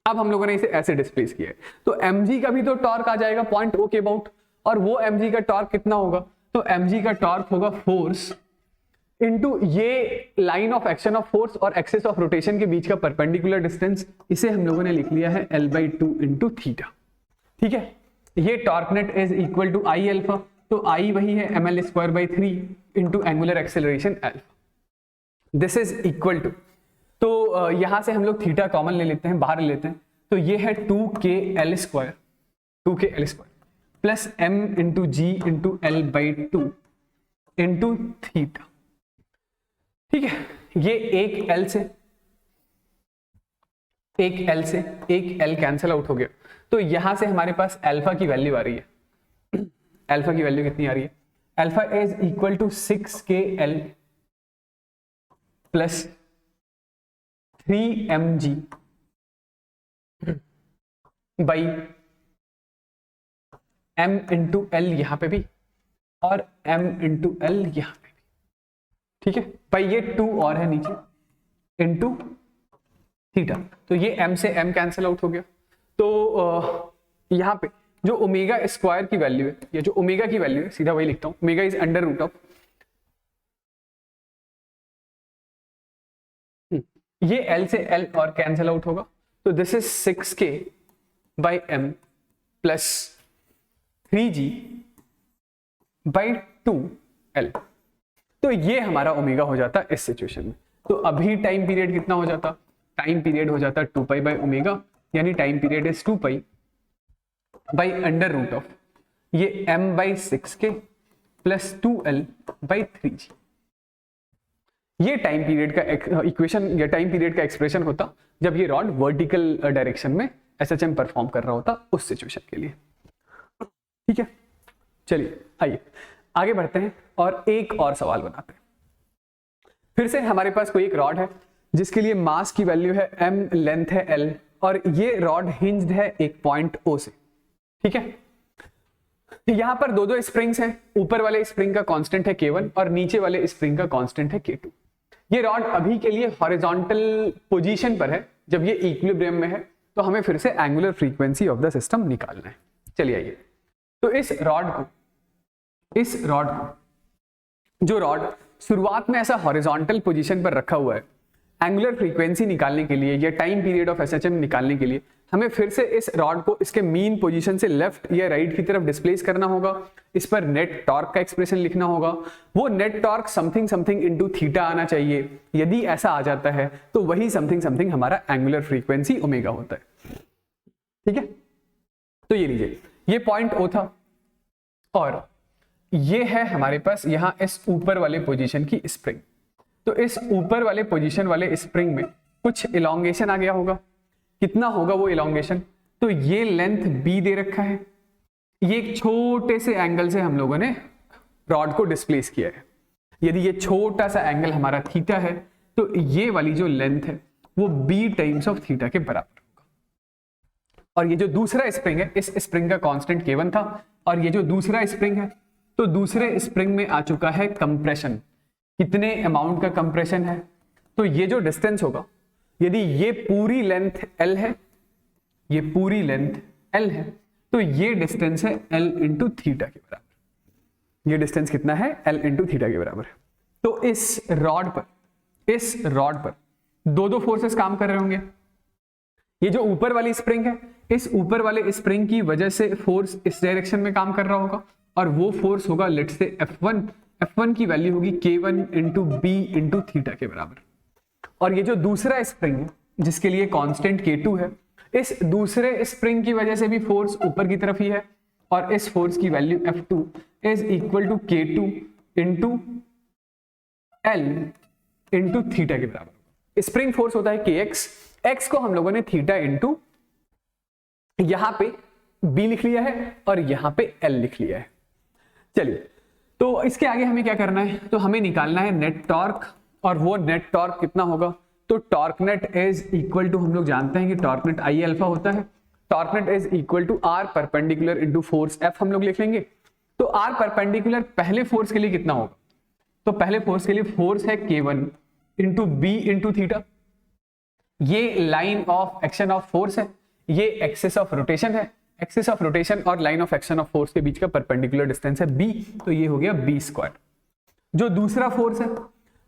अब हम लोगों ने इसे ऐसे डिस्प्लेस किया है, तो mg का भी तो टॉर्क आ जाएगा पॉइंट O के अबाउट, और वो mg का टॉर्क कितना होगा, तो mg का टॉर्क होगा फोर्स इनटू ये line of action of force और एक्सेस ऑफ रोटेशन के बीच का परपेंडिकुलर डिस्टेंस, इसे हम लोगों ने लिख लिया है l/2 इंटू थीटा। ठीक है, ये torque net is equal to I alpha, तो आई वही है ml²/3 into angular acceleration alpha, this is equal to, तो यहां से हम लोग थीटा कॉमन ले लेते हैं, बाहर ले लेते हैं, तो ये है 2kl² plus m into g into l/2 into theta. ठीक है, ये एक l से एक l कैंसिल आउट हो गया, तो यहां से हमारे पास अल्फा की वैल्यू आ रही है। अल्फा की वैल्यू कितनी आ रही है, alpha is equal to 6kl plus 3mg by m into L यहां पे भी और m इंटू एल यहां पे भी। ठीक है भाई, ये 2 और है नीचे इंटू थीटा, तो ये m से m कैंसिल आउट हो गया, तो यहां पे जो ओमेगा स्क्वायर की वैल्यू है, या जो ओमेगा की वैल्यू है, सीधा वही लिखता हूं, omega is under root of, ये l से l और कैंसिल आउट होगा, तो this is 6k by m plus 3g by 2l, तो ये हमारा ओमेगा हो जाता इस सिचुएशन में। तो अभी टाइम पीरियड कितना हो जाता, टाइम पीरियड हो जाता 2 पाई बाई ओमेगा, यानी time period is 2 pi by under root of ये m/6k plus 2l by 3g। ये टाइम पीरियड का इक्वेशन या टाइम पीरियड का एक्सप्रेशन होता जब ये रॉड वर्टिकल डायरेक्शन में SHM परफॉर्म कर रहा होता उस सिचुएशन के लिए। ठीक है, चलिए आइए आगे बढ़ते हैं और एक और सवाल बनाते हैं। फिर से हमारे पास कोई एक रॉड है जिसके लिए मास की वैल्यू है m, लेंथ है l, और ये रॉड हिंज्ड है एक पॉइंट O से। ठीक है, यहां पर दो स्प्रिंग्स हैं, ऊपर वाले स्प्रिंग का कांस्टेंट है K1 और नीचे वाले स्प्रिंग का कांस्टेंट है K2। ये रॉड अभी के लिए हॉरिजॉन्टल पोजीशन पर है, जब ये इक्विलिब्रियम में है तो हमें फिर से angular frequency of the system निकालना है। चलिए आइए, तो इस रॉड को जो रॉड शुरुआत में ऐसा हॉरिजॉन्टल पोजीशन पर रखा हुआ है, एंगुलर फ्रीक्वेंसी निकालने के लिए या टाइम पीरियड ऑफ SHM निकालने के लिए हमें फिर से इस रॉड को इसके मीन पोजीशन से लेफ्ट या राइट की तरफ डिस्प्लेस करना होगा। इस पर नेट टॉर्क का एक्सप्रेशन लिखना होगा। वो net torque something something into theta आना चाहिए। यदि ऐसा आ जाता है तो वही समथिंग समथिंग हमारा एंगुलर फ्रीक्वेंसी ओमेगा होता है। ठीक है, तो ये लीजिए, ये पॉइंट O था और ये है हमारे पास यहां इस ऊपर वाले पोजीशन की स्प्रिंग। तो इस ऊपर वाले पोजीशन वाले स्प्रिंग में कुछ इलोंगेशन आ गया होगा। कितना होगा वो इलोंगेशन? तो ये लेंथ b दे रखा है, ये एक छोटे से एंगल से हम लोगों ने रॉड को डिस्प्लेस किया है। यदि ये छोटा सा एंगल हमारा थीटा है तो ये वाली जो लेंथ है वो b टाइम्स ऑफ थीटा के बराबर होगा। और ये जो दूसरा स्प्रिंग है, इस स्प्रिंग का कांस्टेंट K1 था और ये जो दूसरा स्प्रिंग है, तो दूसरे स्प्रिंग में आ चुका है कंप्रेशन। कितने अमाउंट का कंप्रेशन है? तो ये जो डिस्टेंस होगा, यदि ये पूरी लेंथ L है, ये पूरी लेंथ L है, तो ये डिस्टेंस है L इंटू थीटा के बराबर। ये डिस्टेंस कितना है? L इंटू थीटा के बराबर है। तो इस रॉड पर दो फोर्सेस काम कर रहे होंगे। ये जो ऊपर वाली स्प्रिंग है, इस ऊपर वाले स्प्रिंग की वजह से फोर्स इस डायरेक्शन में काम कर रहा होगा और वो फोर्स होगा लेट्स से F1 की वैल्यू होगी K1 into B into theta के बराबर। और ये जो दूसरा स्प्रिंग है जिसके लिए कांस्टेंट K2 है, इस दूसरे स्प्रिंग की वजह से भी फोर्स ऊपर की तरफ ही है और इस फोर्स की value F2 is equal to K2 into L into theta के बराबर। स्प्रिंग फोर्स होता है Kx, x को हम लोगों ने थीटा इंटू यहां पे B लिख लिया है और यहां पे L लिख लिया है। चलिए, तो इसके आगे हमें क्या करना है? तो हमें निकालना है नेट टॉर्क, और वो नेट टॉर्क कितना होगा? तो torque net is equal to, हम लोग जानते हैं कि टॉर्क नेट I अल्फा होता है। Torque net is equal to R perpendicular into force F हम लोग लिख लेंगे। तो R परपेंडिकुलर पहले फोर्स के लिए कितना होगा? तो पहले फोर्स के लिए फोर्स है K1 into B into theta. ये line of action of force है, ये एक्सिस ऑफ रोटेशन है। एक्सिस ऑफ रोटेशन और line of action of force के बीच का परपेंडिकुलर डिस्टेंस है B, तो ये हो गया B स्क्वायर। जो दूसरा फोर्स है,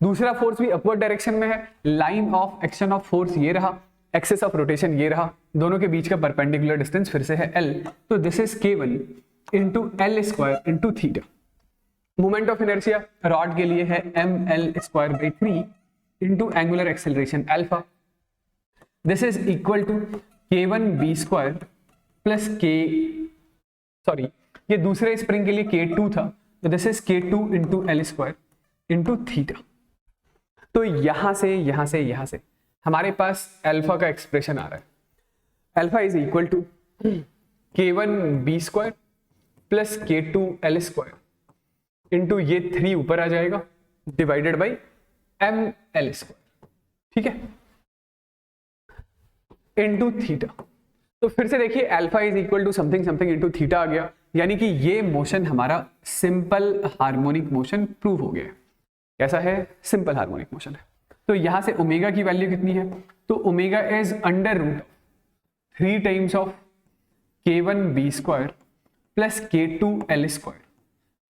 दूसरा फोर्स भी अपवर्ड डायरेक्शन में है। Line of action of force ये रहा, एक्सिस ऑफ रोटेशन ये रहा, दोनों के बीच का परपेंडिकुलर डिस्टेंस फिर से है L, तो this is K1 into L square into theta. Moment of inertia rod के लिए है mL square by 3 into angular acceleration alpha. This is equal to K1 B square plus ये दूसरे स्प्रिंग के लिए K2 था, तो this is K2 into L square into theta. तो यहां से हमारे पास अल्फा का एक्सप्रेशन आ रहा है। Alpha is equal to K1 B square plus K2 L square into ये 3 ऊपर आ जाएगा डिवाइडेड बाई mL स्क्वायर, ठीक है, इंटू थीटा। तो फिर से देखिए, alpha is equal to something something into theta आ गया, यानी कि ये मोशन हमारा सिंपल हार्मोनिक मोशन प्रूव हो गया है। कैसा है? सिंपल हार्मोनिक मोशन है। तो यहां से ओमेगा की वैल्यू कितनी है? तो omega is under root 3 times of K1 B square plus K2 L square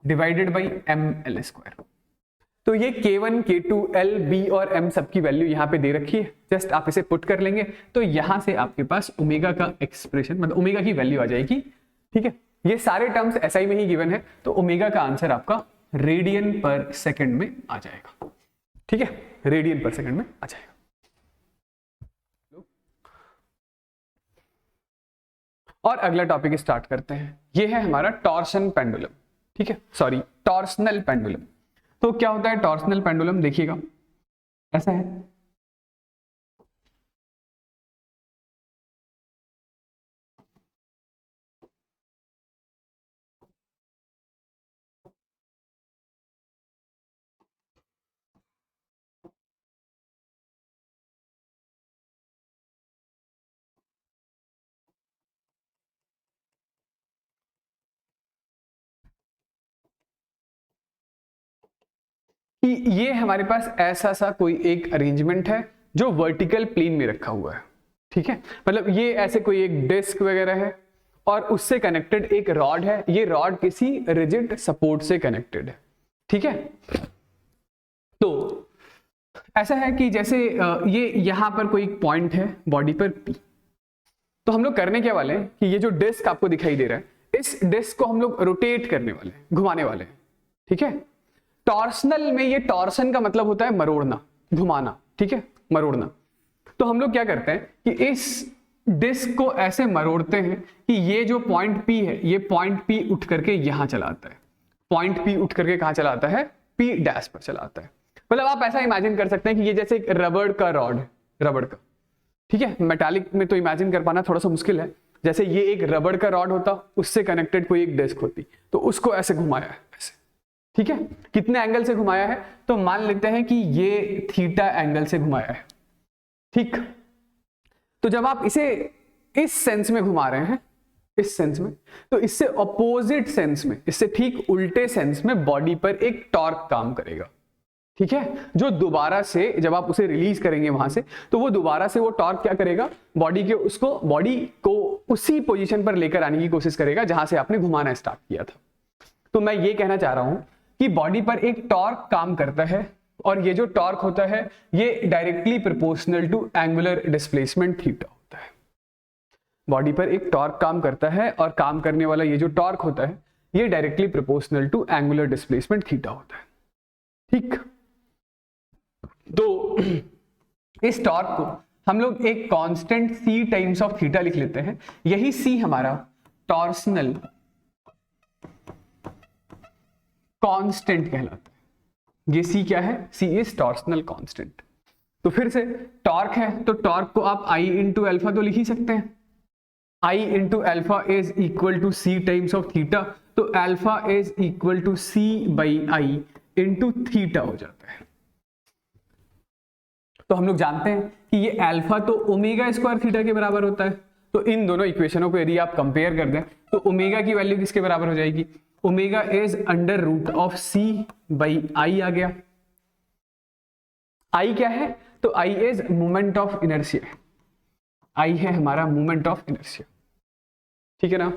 divided by mL square. तो ये K1, K2, L, B और M सबकी वैल्यू यहाँ पे दे रखी है, जस्ट आप इसे पुट कर लेंगे तो यहां से आपके पास ओमेगा का एक्सप्रेशन, मतलब ओमेगा की वैल्यू आ जाएगी। ठीक है, ये सारे टर्म्स SI में ही गिवन है, तो ओमेगा का आंसर आपका रेडियन पर सेकंड में आ जाएगा। ठीक है, रेडियन पर सेकंड में आ जाएगा। और अगला टॉपिक स्टार्ट करते हैं, ये है हमारा टॉर्शन पेंडुलम। ठीक है, सॉरी, टॉर्सनल पेंडुलम। तो क्या होता है टॉर्सनल पेंडुलम? देखिएगा, ऐसा है, कि ये हमारे पास ऐसा सा कोई एक अरेंजमेंट है जो वर्टिकल प्लेन में रखा हुआ है, ठीक है। मतलब ये ऐसे कोई एक डिस्क वगैरह है और उससे कनेक्टेड एक रॉड है, ये रॉड किसी रिजिड सपोर्ट से कनेक्टेड है, ठीक है। तो ऐसा है कि जैसे ये यहां पर कोई पॉइंट है बॉडी पर P, तो हम लोग करने क्या वाले हैं कि ये जो डिस्क आपको दिखाई दे रहा है, इस डिस्क को हम लोग रोटेट करने वाले हैं, घुमाने वाले हैं, ठीक है। टॉर्सनल में ये टॉर्सन का मतलब होता है मरोड़ना, घुमाना, ठीक है, मरोड़ना। तो हम लोग क्या करते हैं कि इस डिस्क को ऐसे मरोड़ते हैं कि ये जो पॉइंट P है, ये पॉइंट P उठ करके यहां चला आता है, पॉइंट P उठ करके कहां चला आता है, P डैश पर चला आता है। मतलब आप ऐसा इमेजिन कर सकते हैं कि ये जैसे एक रबड़ का रॉड है, रबड़ का, ठीक है। मेटालिक में तो इमेजिन कर पाना थोड़ा सा मुश्किल है, जैसे ये एक रबड़ का रॉड होता, उससे कनेक्टेड कोई एक डिस्क होती, तो उसको ऐसे घुमाया है ऐसे, ठीक है। कितने एंगल से घुमाया है, तो मान लेते हैं कि ये थीटा एंगल से घुमाया है, ठीक। तो जब आप इसे इस सेंस में घुमा रहे हैं, इस सेंस में, तो इससे अपोजिट सेंस में, इससे ठीक उल्टे सेंस में बॉडी पर एक टॉर्क काम करेगा, ठीक है। जो दोबारा से जब आप उसे रिलीज करेंगे वहां से, तो वो दोबारा से वो टॉर्क क्या करेगा, बॉडी को उसी पोजीशन पर लेकर आने की कोशिश करेगा जहां से आपने घुमाना स्टार्ट किया था। तो मैं ये कहना चाह रहा हूं कि बॉडी पर एक टॉर्क काम करता है और ये जो टॉर्क होता है ये directly proportional to angular displacement theta होता है। बॉडी पर एक टॉर्क काम करता है और काम करने वाला ये जो टॉर्क होता है ये directly proportional to angular displacement theta होता है, ठीक। तो इस टॉर्क को हम लोग एक constant c times of theta लिख लेते हैं। यही c हमारा टॉर्सनल कांस्टेंट कहलाता है। ये c क्या है, c इज टॉर्सनल कांस्टेंट। तो फिर से टॉर्क है तो टॉर्क को आप I इंटू एल्फा तो लिख ही सकते हैं, I into alpha is equal to c times of theta, तो alpha is equal to c by I into theta हो जाता है। तो हम लोग जानते हैं कि ये अल्फा तो ओमेगा स्क्वायर थीटा के बराबर होता है। तो इन दोनों इक्वेशनों को यदि आप कंपेयर कर दें तो ओमेगा की वैल्यू किसके बराबर हो जाएगी, omega is under root of c by I आ गया। आई क्या है, तो I is moment of inertia, I है हमारा मोमेंट ऑफ इनर्शिया, ठीक है ना।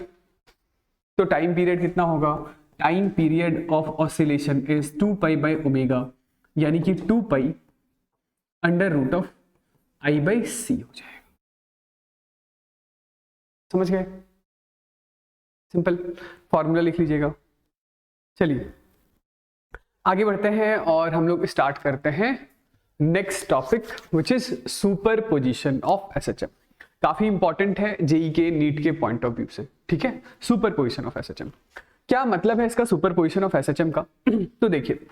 तो टाइम पीरियड कितना होगा, time period of oscillation is 2 pi by omega, यानी कि 2 pi under root of I by c हो जाएगा। समझ गए, सिंपल फॉर्मूला लिख लीजिएगा। चलिए आगे बढ़ते हैं और हम लोग स्टार्ट करते हैं next topic which is superposition of SHM. काफी इंपॉर्टेंट है जेई के नीट के पॉइंट ऑफ व्यू से, ठीक है। सुपरपोजिशन ऑफ एसएचएम क्या मतलब है इसका, सुपरपोजिशन ऑफ एसएचएम का। तो देखिए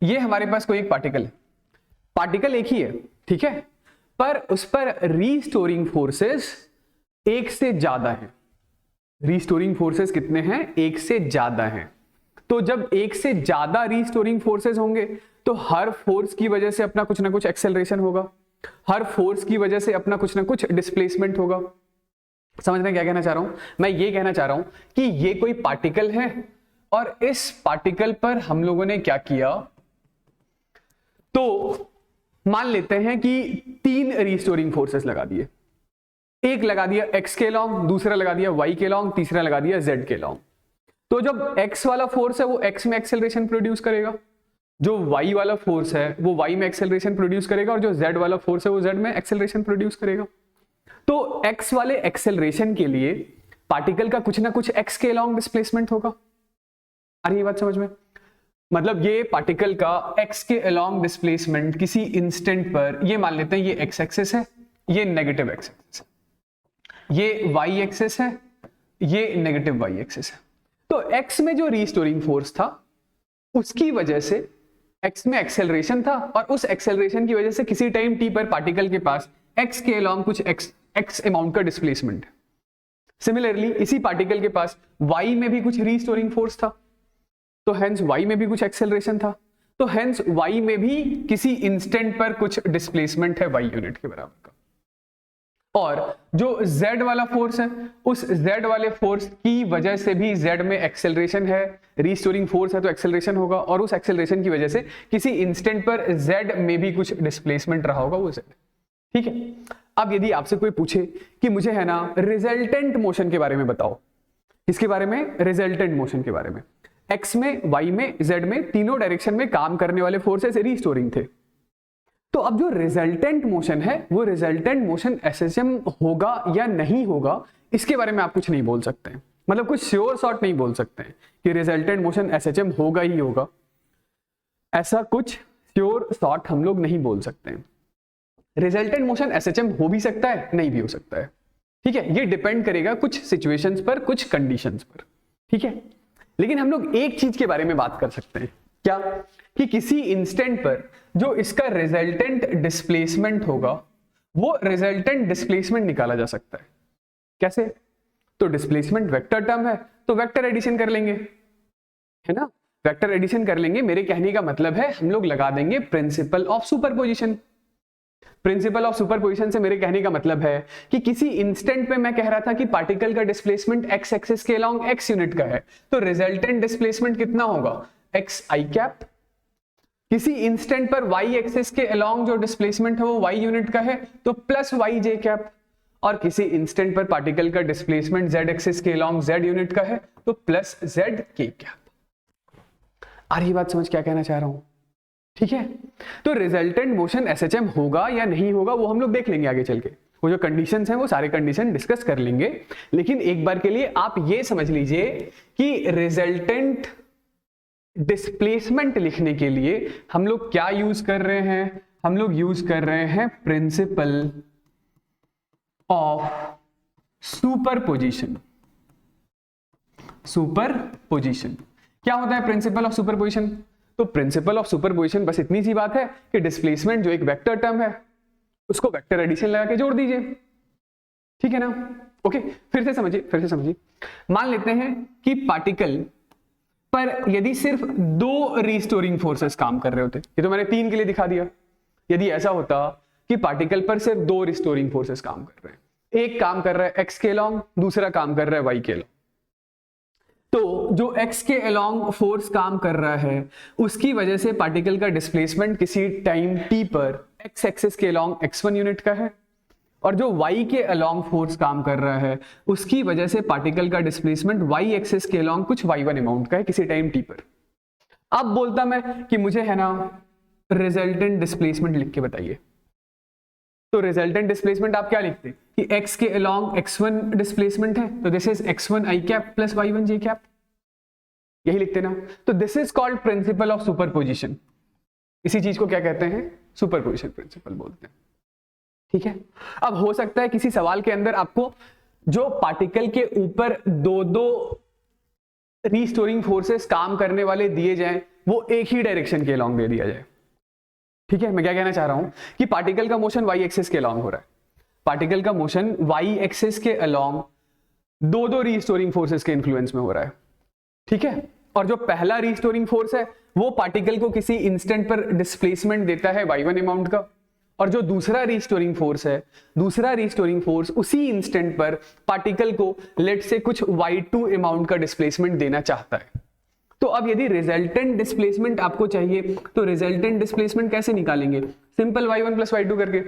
ये हमारे पास कोई एक पार्टिकल है, पार्टिकल एक ही है, ठीक है, पर उस पर रीस्टोरिंग फोर्सेस एक से ज्यादा हैं। रीस्टोरिंग फोर्सेस कितने हैं, एक से ज्यादा हैं। तो जब एक से ज्यादा रीस्टोरिंग फोर्सेस होंगे तो हर फोर्स की वजह से अपना कुछ ना कुछ एक्सेलरेशन होगा, हर फोर्स की वजह से अपना कुछ ना कुछ डिस्प्लेसमेंट होगा। समझ रहे हैं क्या कहना चाह रहा हूं, मैं ये कहना चाह रहा हूं कि ये कोई पार्टिकल है और इस पार्टिकल पर हम लोगों ने क्या किया, तो मान लेते हैं कि 3 रीस्टोरिंग फोर्सेस लगा दिए। एक लगा दिया x के लॉन्ग, दूसरा लगा दिया y के लॉन्ग, तीसरा लगा दिया z के लॉन्ग। तो जब x वाला फोर्स है वो x में एक्सेलरेशन प्रोड्यूस करेगा, जो y वाला फोर्स है वो y में एक्सेलरेशन प्रोड्यूस करेगा, और जो z वाला फोर्स है वो z में एक्सेलरेशन प्रोड्यूस करेगा। तो x वाले एक्सेलरेशन के लिए पार्टिकल का कुछ ना कुछ x के लॉन्ग डिस्प्लेसमेंट होगा। आ रही है बात समझ में, मतलब ये पार्टिकल का x के अलोंग डिस्प्लेसमेंट किसी इंस्टेंट पर, ये मान लेते हैं ये x एक्सिस है, ये नेगेटिव x एक्सिस है, ये y एक्सिस है, ये नेगेटिव y एक्सिस है। तो x में जो रीस्टोरिंग फोर्स था उसकी वजह से x में एक्सेलरेशन था, और उस एक्सेलरेशन की वजह से किसी टाइम t पर पार्टिकल के पास x के अलोंग कुछ x अमाउंट का डिस्प्लेसमेंट है। सिमिलरली इसी पार्टिकल के पास y में भी कुछ रीस्टोरिंग फोर्स था, तो हेंस y में भी कुछ एक्सेलरेशन था, तो हेंस y में भी किसी इंस्टेंट पर कुछ डिस्प्लेसमेंट है y यूनिट के बराबर का। और जो z वाला फोर्स है उस z वाले फोर्स की वजह से भी z में एक्सेलरेशन है, रीस्टोरिंग फोर्स है तो एक्सेलरेशन होगा, और उस एक्सेलरेशन की वजह से किसी इंस्टेंट पर z में भी कुछ डिस्प्लेसमेंट रहा होगा वो z। ठीक है, अब यदि आपसे कोई पूछे कि मुझे है ना रिजल्टेंट मोशन के बारे में बताओ, किसके बारे में? रिजल्टेंट मोशन के बारे में। x में, y में, z में, तीनों डायरेक्शन में काम करने वाले फोर्सेस रीस्टोरिंग थे। तो अब जो रिजल्टेंट मोशन है वो रिजल्टेंट मोशन एसएचएम होगा या नहीं होगा, इसके बारे में आप कुछ नहीं बोल सकते हैं। मतलब कुछ श्योर शॉट नहीं बोल सकते हैं कि रिजल्टेंट मोशन एसएचएम होगा ही होगा, ऐसा कुछ श्योर शॉट हम लोग नहीं बोल सकते हैं। रिजल्टेंट मोशन एसएचएम हो भी सकता है, नहीं भी हो सकता है। ठीक है, ये डिपेंड करेगा कुछ सिचुएशंस पर, कुछ कंडीशंस पर। ठीक है, लेकिन हम लोग एक चीज के बारे में बात कर सकते हैं, क्या? कि किसी इंस्टेंट पर जो इसका रिजल्टेंट डिस्प्लेसमेंट होगा वो रिजल्टेंट डिस्प्लेसमेंट निकाला जा सकता है। कैसे? तो डिस्प्लेसमेंट वेक्टर टर्म है तो वेक्टर एडिशन कर लेंगे, है ना, वेक्टर एडिशन कर लेंगे। मेरे कहने का मतलब है हम लोग लगा देंगे principal of superposition. Principal of superposition से मेरे कहने का मतलब है कि किसी इंस्टेंट पे मैं कह रहा था कि पार्टिकल का डिस्प्लेसमेंट एक्स एक्सिस के अलोंग एक्स यूनिट का है, तो रिजल्टेंट डिस्प्लेसमेंट कितना होगा? X i cap. किसी इंस्टेंट पर वाई एक्सिस के अलोंग जो डिस्प्लेसमेंट है वो वाई यूनिट का है तो प्लस वाई जे कैप, और किसी इंस्टेंट पर पार्टिकल का डिस्प्लेसमेंट जेड एक्सिस के अलोंग जेड यूनिट का है तो प्लस जेड के कैप। आ रही बात समझ क्या कहना चाह रहा हूं? ठीक है, तो रिजल्टेंट मोशन एसएचएम होगा या नहीं होगा वो हम लोग देख लेंगे आगे चल के। वो जो कंडीशंस हैं वो सारे कंडीशन डिस्कस कर लेंगे, लेकिन एक बार के लिए आप ये समझ लीजिए कि रिजल्टेंट डिस्प्लेसमेंट लिखने के लिए हम लोग क्या यूज कर रहे हैं? हम लोग यूज कर रहे हैं प्रिंसिपल ऑफ सुपरपोजिशन। सुपरपोजिशन क्या होता है? Principal of superposition. तो प्रिंसिपल ऑफ सुपरपोजिशन बस इतनी सी बात है कि डिस्प्लेसमेंट जो एक वेक्टर टर्म है उसको वेक्टर एडिशन लगा के जोड़ दीजिए। ठीक है ना? ओके, फिर से समझिए। मान लेते हैं कि पार्टिकल पर यदि सिर्फ 2 रीस्टोरिंग फोर्सेस काम कर रहे होते, ये तो मैंने 3 के लिए दिखा दिया। यदि ऐसा होता कि पार्टिकल पर सिर्फ 2 रिस्टोरिंग फोर्सेस काम कर रहे हैं, एक काम कर रहा है एक्स के अलोंग, दूसरा काम कर रहा है वाई के अलोंग, तो जो x के अलोंग फोर्स काम कर रहा है उसकी वजह से पार्टिकल का डिस्प्लेसमेंट किसी टाइम t पर x एक्सिस के अलोंग x1 यूनिट का है, और जो y के अलोंग फोर्स काम कर रहा है उसकी वजह से पार्टिकल का डिस्प्लेसमेंट y एक्सिस के अलोंग कुछ y1 अमाउंट का है किसी टाइम t पर। अब बोलता मैं कि मुझे है ना रिजल्टेंट डिस्प्लेसमेंट लिख के बताइए, तो रिजल्टेंट डिस्प्लेसमेंट आप क्या लिखते हैं कि x के अलोंग x1 डिस्प्लेसमेंट है तो this is x1 i cap plus y1 j cap, यही लिखते ना। तो this is called principal of superposition. इसी चीज को क्या कहते हैं? सुपरपोजिशन प्रिंसिपल बोलते हैं। ठीक है, अब हो सकता है किसी सवाल के अंदर आपको जो पार्टिकल के ऊपर 2 रीस्टोरिंग फोर्सेस काम करने वाले दिए जाएं वो एक ही डायरेक्शन के अलोंग दे दिया जाए। ठीक है, मैं क्या कहना चाह रहा हूं कि पार्टिकल का मोशन y एक्सिस के अलोंग हो रहा है, पार्टिकल का मोशन y एक्सिस के अलोंग 2 रीस्टोरिंग फोर्सेस के इन्फ्लुएंस में हो रहा है। ठीक है, और जो पहला रीस्टोरिंग फोर्स है वो पार्टिकल को किसी इंस्टेंट पर डिस्प्लेसमेंट देता है y1 अमाउंट का, और जो दूसरा रीस्टोरिंग फोर्स है, दूसरा रीस्टोरिंग फोर्स उसी इंस्टेंट पर पार्टिकल को लेट से कुछ y2 अमाउंट का डिस्प्लेसमेंट देना चाहता है। तो अब यदि रिजल्टेंट डिस्प्लेसमेंट आपको चाहिए तो रिजल्टेंट डिस्प्लेसमेंट कैसे निकालेंगे? सिंपल y1 प्लस y2 करके,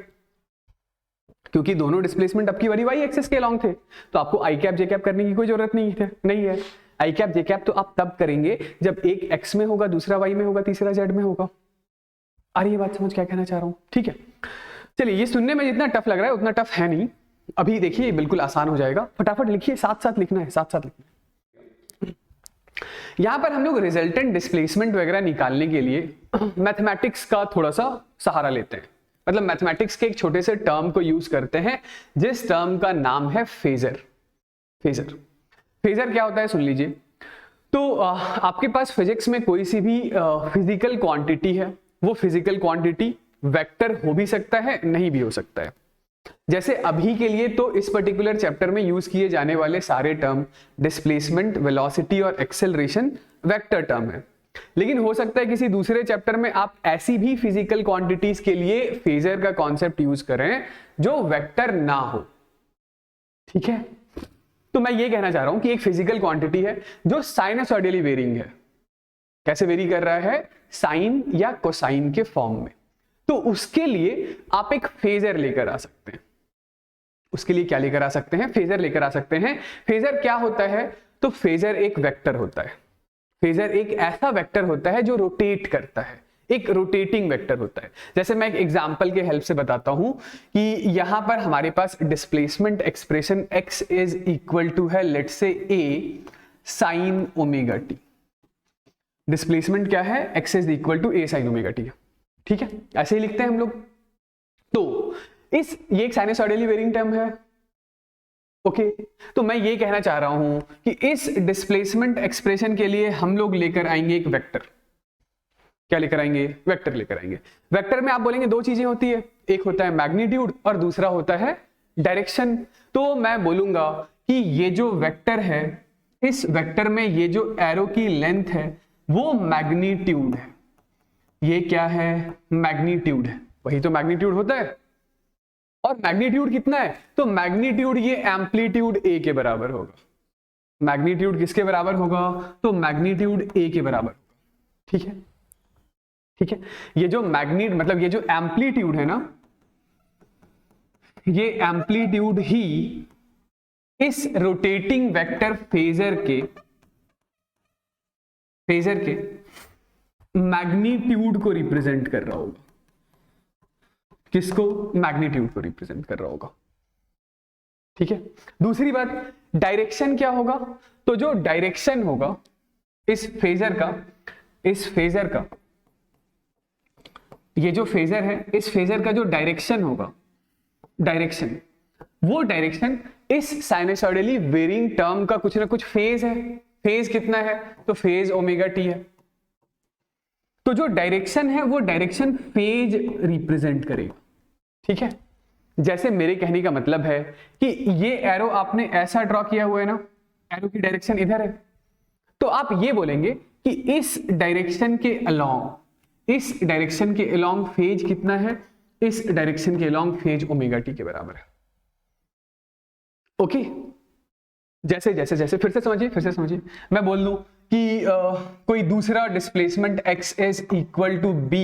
क्योंकि दोनों डिस्प्लेसमेंट आपकी बारी y एक्सिस के अलोंग थे तो आपको i कैप j कैप करने की कोई जरूरत नहीं है। i कैप j कैप तो आप तब करेंगे जब एक x में होगा, दूसरा y में होगा, तीसरा z में होगा। अरे ये बात समझ क्या कहना चाह रहा हूं? ठीक है, चलिए ये सुनने में जितना टफ लग रहा है उतना टफ है नहीं। अभी देखिए बिल्कुल आसान हो जाएगा, फटाफट लिखिए, साथ साथ लिखना है। यहां पर हम लोग रिजल्टेंट डिस्प्लेसमेंट वगैरह निकालने के लिए मैथमेटिक्स का थोड़ा सा सहारा लेते हैं। मतलब मैथमेटिक्स के एक छोटे से टर्म को यूज करते हैं जिस टर्म का नाम है फेजर। फेजर क्या होता है सुन लीजिए। तो आपके पास फिजिक्स में कोई सी भी फिजिकल क्वांटिटी है, वो फिजिकल क्वांटिटी वेक्टर हो भी सकता है, नहीं भी हो सकता है। जैसे अभी के लिए तो इस पर्टिकुलर चैप्टर में यूज किए जाने वाले सारे टर्म डिस्प्लेसमेंट, वेलोसिटी और एक्सेलरेशन वेक्टर टर्म है, लेकिन हो सकता है किसी दूसरे चैप्टर में आप ऐसी भी फिजिकल क्वांटिटीज के लिए फेजर का कॉन्सेप्ट यूज करें जो वेक्टर ना हो। ठीक है, तो मैं ये कहना चाह रहा हूं कि एक फिजिकल क्वांटिटी है जो साइनसॉइडली वेरिंग है। कैसे वेरी कर रहा है? साइन या कोसाइन के फॉर्म में। तो उसके लिए आप एक फेजर लेकर आ सकते हैं। उसके लिए क्या लेकर आ सकते हैं? फेजर लेकर आ सकते हैं। फेजर क्या होता है? तो फेजर एक वेक्टर होता है। फेजर एक ऐसा वेक्टर होता है जो रोटेट करता है, एक रोटेटिंग वेक्टर होता है। जैसे मैं एक एग्जांपल के हेल्प से बताता हूं कि यहां पर हमारे पास displacement expression x is equal to है let's say a sine omega t. Displacement क्या है? x is equal to a sine omega t. ठीक है, ऐसे ही लिखते हैं हम लोग। तो ये एक साइनसॉइडली वेरिंग टर्म है। ओके, तो मैं ये कहना चाह रहा हूं कि इस डिस्प्लेसमेंट एक्सप्रेशन के लिए हम लोग लेकर आएंगे एक वेक्टर। क्या लेकर आएंगे? वेक्टर लेकर आएंगे। वेक्टर में आप बोलेंगे दो चीजें होती है, एक होता है मैग्नीट्यूड और दूसरा होता है डायरेक्शन। तो मैं बोलूंगा कि ये जो वेक्टर है, इस वेक्टर में ये जो एरो की लेंथ है वो मैग्नीट्यूड है। ये क्या है? मैग्नीट्यूड है। वही तो मैग्नीट्यूड होता है। और मैग्नीट्यूड कितना है? तो मैग्नीट्यूड ये एम्पलीट्यूड a के बराबर होगा। मैग्नीट्यूड किसके बराबर होगा? तो मैग्नीट्यूड a के बराबर होगा। ठीक है, ठीक है। ये जो मतलब ये जो एम्पलीट्यूड है ना, ये एम्पलीट्यूड ही इस रोटेटिंग वेक्टर फेजर के मैग्नीट्यूड को रिप्रेजेंट कर रहा होगा। किसको? मैग्नीट्यूड को रिप्रेजेंट कर रहा होगा। ठीक है। दूसरी बात, डायरेक्शन क्या होगा? तो जो डायरेक्शन होगा इस फेजर का ये जो फेजर है, इस फेजर का जो डायरेक्शन होगा, वो डायरेक्शन इस साइनसॉइडली वेरिंग टर्म का कुछ ना कुछ फेज है। फेज कितना है? तो फेज ओमेगा टी है। तो जो डायरेक्शन है वो डायरेक्शन फेज रिप्रेजेंट करेगा। ठीक है, जैसे मेरे कहने का मतलब है कि ये एरो आपने ऐसा ड्रॉ किया हुआ है ना, एरो की डायरेक्शन इधर है, तो आप ये बोलेंगे कि इस डायरेक्शन के अलोंग फेज कितना है? इस डायरेक्शन के अलोंग फेज ओमेगा टी के बराबर है। ओके, जैसे जैसे जैसे फिर से समझिए। मैं बोल दूं कि कोई दूसरा displacement x is equal to b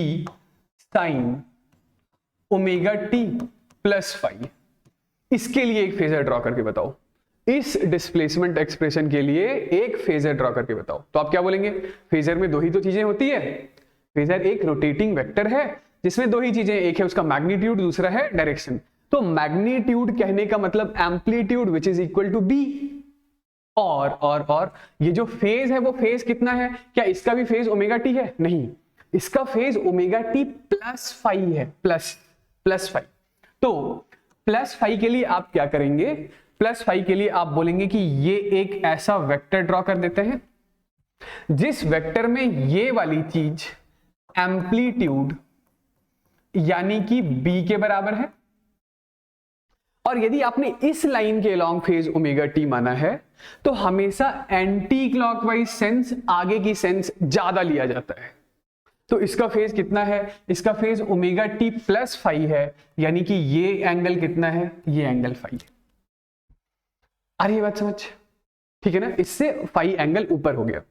sine omega t plus phi. इसके लिए एक फेजर ड्रॉ करके बताओ। इस डिस्प्लेसमेंट एक्सप्रेशन के लिए एक फेजर ड्रॉ करके बताओ। तो आप क्या बोलेंगे? फेजर में दो ही तो चीजें होती है। फेजर एक रोटेटिंग वेक्टर है जिसमें दो ही चीजें, एक है उसका मैग्नीट्यूड, दूसरा है डायरेक्शन। तो मैग्नीट्यूड कहने का मतलब amplitude which is equal to B. और ये जो फेज है वो फेज कितना है? क्या इसका भी फेज ओमेगा टी है? नहीं, इसका phase omega t plus phi है। Plus phi. तो प्लस फाई के लिए आप क्या करेंगे? प्लस फाई के लिए आप बोलेंगे कि ये एक ऐसा वेक्टर ड्रॉ कर देते हैं जिस वेक्टर में ये वाली चीज एम्पलीट्यूड यानी कि b के बराबर है। और यदि आपने इस लाइन के अलोंग फेज ओमेगा टी माना है तो हमेशा एंटी क्लॉकवाइज सेंस, आगे की सेंस ज्यादा लिया जाता है। तो इसका फेज कितना है? इसका phase omega t plus phi है, यानी कि ये एंगल कितना है? ये एंगल फाई है। आ रही है बात समझ? ठीक है ना, इससे फाई एंगल ऊपर हो गया।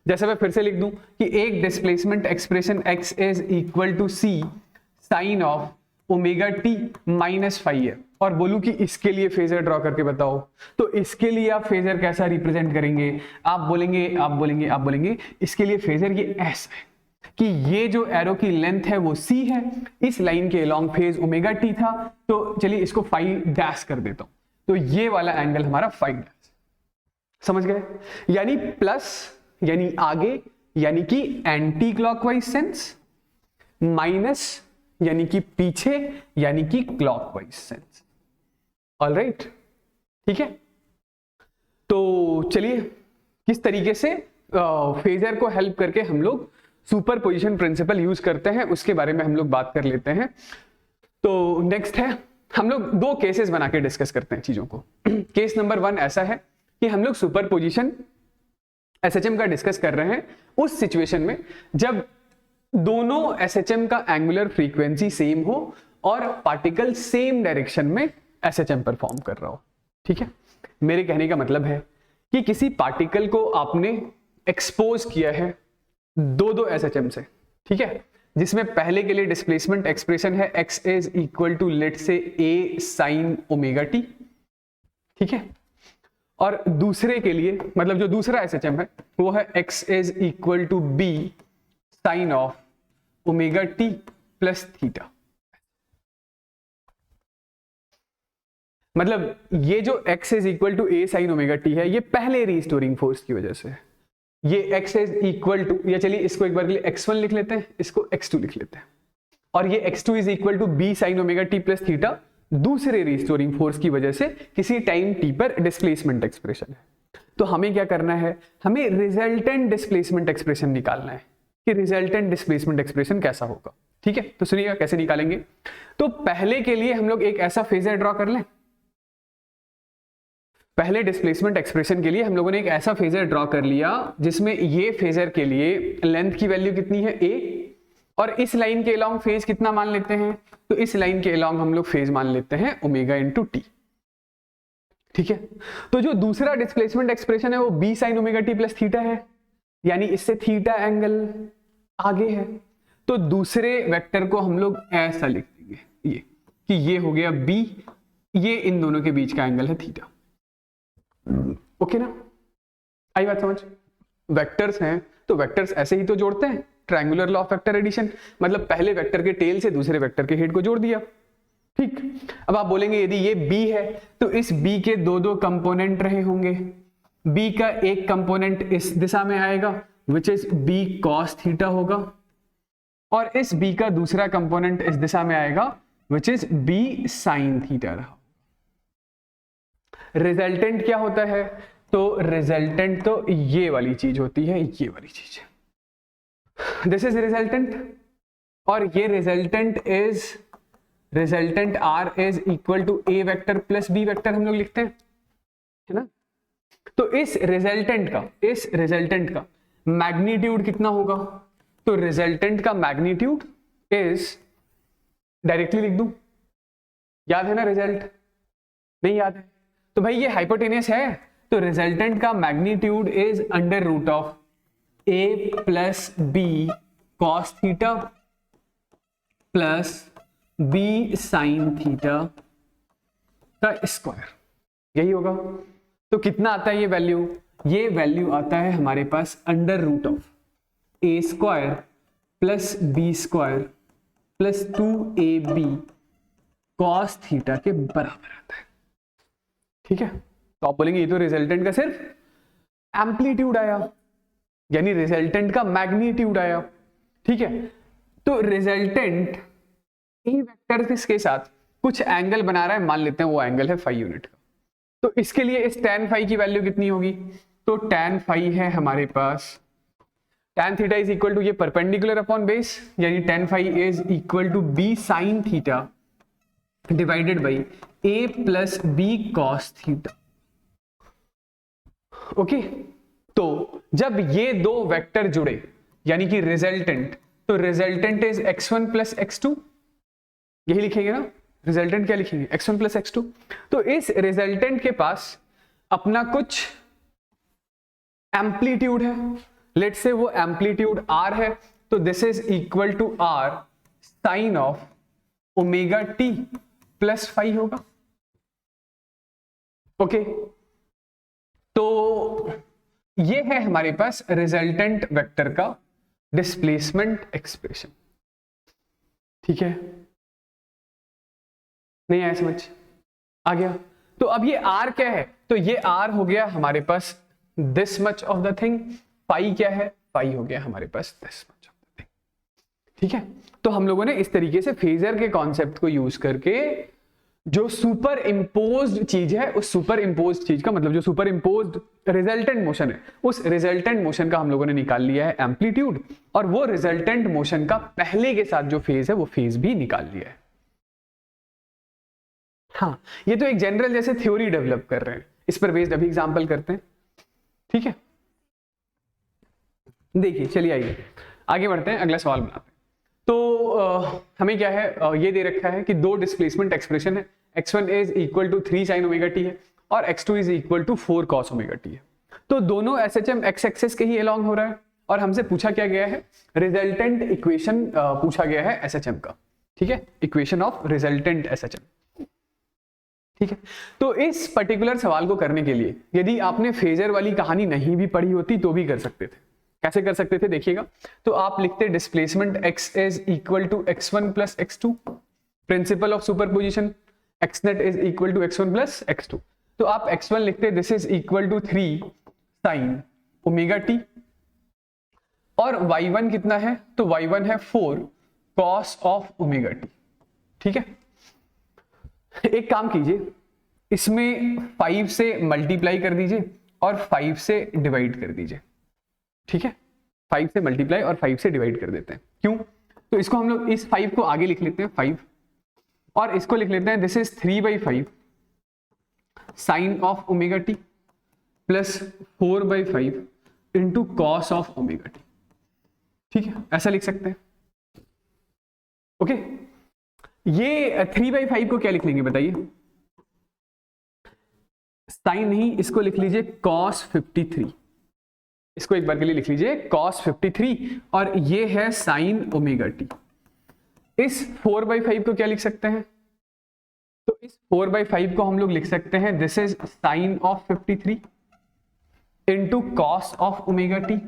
जैसे मैं फिर से लिख दूं कि एक displacement expression x is equal to c sine of omega t minus phi है, और बोलूं कि इसके लिए फेजर ड्रॉ करके बताओ। तो इसके लिए आप फेजर कैसा रिप्रेजेंट करेंगे? आप बोलेंगे इसके लिए फेजर ये ऐसा है कि ये जो एरो की लेंथ है वो c है, इस लाइन के अलोंग फेज ओमेगा टी था, तो चलिए इसको फाई डैश कर देता हूं। तो ये वाला एंगल हमारा फाई डैश। समझ गए? यानी प्लस यानी आगे यानी कि एंटी क्लॉकवाइज सेंस, माइनस यानी कि पीछे यानी कि क्लॉकवाइज सेंस। ऑलराइट, ठीक है। तो चलिए किस तरीके से फेजर को हेल्प करके हम लोग सुपरपोजिशन प्रिंसिपल यूज करते हैं उसके बारे में हम लोग बात कर लेते हैं। तो नेक्स्ट है, हम लोग दो केसेस बना के डिस्कस करते हैं चीजों को। केस नंबर 1 ऐसा है कि हम लोग सुपरपोजिशन एसएचएम का डिस्कस कर रहे हैं उस सिचुएशन में जब दोनों एसएचएम का एंगुलर फ्रीक्वेंसी सेम हो और पार्टिकल सेम डायरेक्शन में एसएचएम परफॉर्म कर रहा हो। ठीक है, मेरे कहने का मतलब है कि किसी पार्टिकल को आपने एक्सपोज किया है दो SHM से, ठीक है, जिसमें पहले के लिए डिस्प्लेसमेंट एक्सप्रेशन है x is equal to let say a sine omega t, ठीक है, और दूसरे के लिए मतलब जो दूसरा SHM है वो है x is equal to b sine of omega t plus theta. मतलब ये जो x is equal to a sine omega t है ये पहले रीस्टोरिंग फोर्स की वजह से है। ये x इज इक्वल टू, या चलिए इसको एक बार के लिए x1 लिख लेते हैं, इसको x2 लिख लेते हैं, और ये x2 is equal to b sine omega t plus theta दूसरे रीस्टोरिंग फोर्स की वजह से किसी टाइम t पर डिस्प्लेसमेंट एक्सप्रेशन है। तो हमें क्या करना है, हमें रिजल्टेंट डिस्प्लेसमेंट एक्सप्रेशन निकालना है कि रिजल्टेंट डिस्प्लेसमेंट एक्सप्रेशन कैसा होगा, ठीक है। तो सुनिएगा कैसे निकालेंगे। तो पहले के लिए हम लोग एक ऐसा फेजर ड्रॉ कर लें, पहले डिस्प्लेसमेंट एक्सप्रेशन के लिए हम लोगों ने एक ऐसा फेजर ड्रॉ कर लिया जिसमें ये फेजर के लिए लेंथ की वैल्यू कितनी है a, और इस लाइन के अलोंग फेज कितना मान लेते हैं, तो इस लाइन के अलोंग हम लोग फेज मान लेते हैं ओमेगा इंटू टी, ठीक है। तो जो दूसरा डिस्प्लेसमेंट एक्सप्रेशन है वो b sine omega t plus theta है, यानी इससे थीटा एंगल आगे है। तो दूसरे वेक्टर को हम लोग ऐसा लिख देंगे ये कि ये हो गया b, ये इन दोनों के बीच का एंगल है थीटा। ओके ना, आई बात समझ। वेक्टर्स हैं तो वेक्टर्स ऐसे ही तो जोड़ते हैं, triangular law of vector addition, मतलब पहले वेक्टर के टेल से दूसरे वेक्टर के हेड को जोड़ दिया, ठीक। अब आप बोलेंगे यदि ये b है तो इस b के दो कंपोनेंट रहे होंगे, b का एक कंपोनेंट इस दिशा में आएगा which is b cos theta होगा, और इस b का दूसरा कंपोनेंट इस दिशा में आएगा which is b sin theta रहा। रिजल्टेंट क्या होता है, तो रिजल्टेंट तो ये वाली चीज होती है, ये वाली चीज, दिस इज रिजल्टेंट, और ये resultant r is equal to a vector plus b vector हम लोग लिखते हैं, है ना। तो इस रिजल्टेंट का मैग्नीट्यूड कितना होगा, तो रिजल्टेंट का मैग्नीट्यूड इज, डायरेक्टली लिख दूं, याद है ना रिजल्ट, नहीं याद है तो भाई ये हाइपोटेनियस है, तो रिजल्टेंट का magnitude is under root of a plus B cos theta plus b sine theta का स्क्वायर, यही होगा। तो कितना आता है ये वैल्यू आता है हमारे पास under root of a square plus b square plus 2ab cos theta के बराबर आता है, ठीक है। तो आप बोलेंगे ये तो रिजल्टेंट का सिर्फ एम्पलीट्यूड आया, यानी रिजल्टेंट का मैग्नीट्यूड आया, ठीक है। तो रिजल्टेंट ए वेक्टर के साथ कुछ एंगल बना रहा है, मान लेते हैं वो एंगल है फाई यूनिट का। तो इसके लिए इस tan फाई की वैल्यू कितनी होगी, तो tan फाई है हमारे पास tan theta is equal to ये परपेंडिकुलर अपॉन बेस, यानी tan phi is equal to b sine theta divided by a plus B cos theta. Okay, तो जब ये दो वेक्टर जुड़े यानी कि रिजल्टेंट, तो resultant is x1 plus x2, यही लिखेंगे ना, रिजल्टेंट क्या लिखेंगे, x1 प्लस x2। तो इस रिजल्टेंट के पास अपना कुछ एम्पलीट्यूड है, लेट्स से वो एम्पलीट्यूड r है, तो this is equal to r sine of omega t plus phi होगा। ओके, तो ये है हमारे पास रिजल्टेंट वेक्टर का डिस्प्लेसमेंट एक्सप्रेशन, ठीक है। नहीं आया समझ, आ गया। तो अब ये r क्या है, तो ये r हो गया हमारे पास this much of the thing, phi क्या है, फाई हो गया हमारे पास this much of the thing, ठीक है। तो हम लोगों ने इस तरीके से फेजर के कॉन्सेप्ट को यूज करके जो सुपर इम्पोज्ड चीज है, उस सुपर इम्पोज्ड चीज का मतलब जो सुपर इम्पोज्ड रिजल्टेंट मोशन है, उस रिजल्टेंट मोशन का हम लोगों ने निकाल लिया है एम्पलीट्यूड, और वो रिजल्टेंट मोशन का पहले के साथ जो फेज है वो फेज भी निकाल लिया है। हाँ, ये तो एक जनरल जैसे थ्योरी डेवलप कर रहे हैं, इस पर बेस्ड अभी एग्जांपल करते हैं, ठीक है। देखिए चलिए आइए आगे बढ़ते हैं, अगला सवाल बनाते हैं। तो हमें क्या है, ये दे रखा है कि दो डिस्प्लेसमेंट एक्सप्रेशन है, x1 is equal to 3 sine omega t है और x2 is equal to 4 cos omega t है। तो दोनों SHM x एक्सेस के ही अलोंग हो रहा है और हमसे पूछा क्या गया है, रिजल्टेंट इक्वेशन पूछा गया है SHM का, ठीक है, इक्वेशन ऑफ रिजल्टेंट SHM, ठीक है। तो इस पर्टिकुलर सवाल को करने के लिए यदि आपने फेजर वाली कहानी नहीं भी पढ़ी होती तो भी कर सकते थे। कैसे कर सकते थे देखिएगा, तो आप लिखते displacement x is equal to x1 plus x2, principle of superposition x net is equal to x1 plus x2, तो आप x1 लिखते this is equal to 3 sine omega t, और y1 कितना है, तो y1 है 4 cos ऑफ ओमेगा टी, ठीक है। एक काम कीजिए, इसमें 5 से मल्टीप्लाई कर दीजिए और 5 से डिवाइड कर दीजिए, ठीक है। 5 से मल्टीप्लाई और 5 से डिवाइड कर देते हैं, क्यों, तो इसको हम लोग इस 5 को आगे लिख लेते हैं 5, और इसको लिख लेते हैं this is 3/5 sine of omega t plus 4/5 into cos of omega t, ठीक है, ऐसा लिख सकते हैं। ओके, ये 3/5 को क्या लिख लेंगे बताइए, साइन नहीं, इसको लिख लीजिए cos 53, इसको एक बार के लिए लिख लीजिए cos 53, और ये है साइन ओमेगा टी। इस 4/5 को क्या लिख सकते हैं, तो इस 4/5 को हम लोग लिख सकते हैं this is sine of 53 into cos of omega T.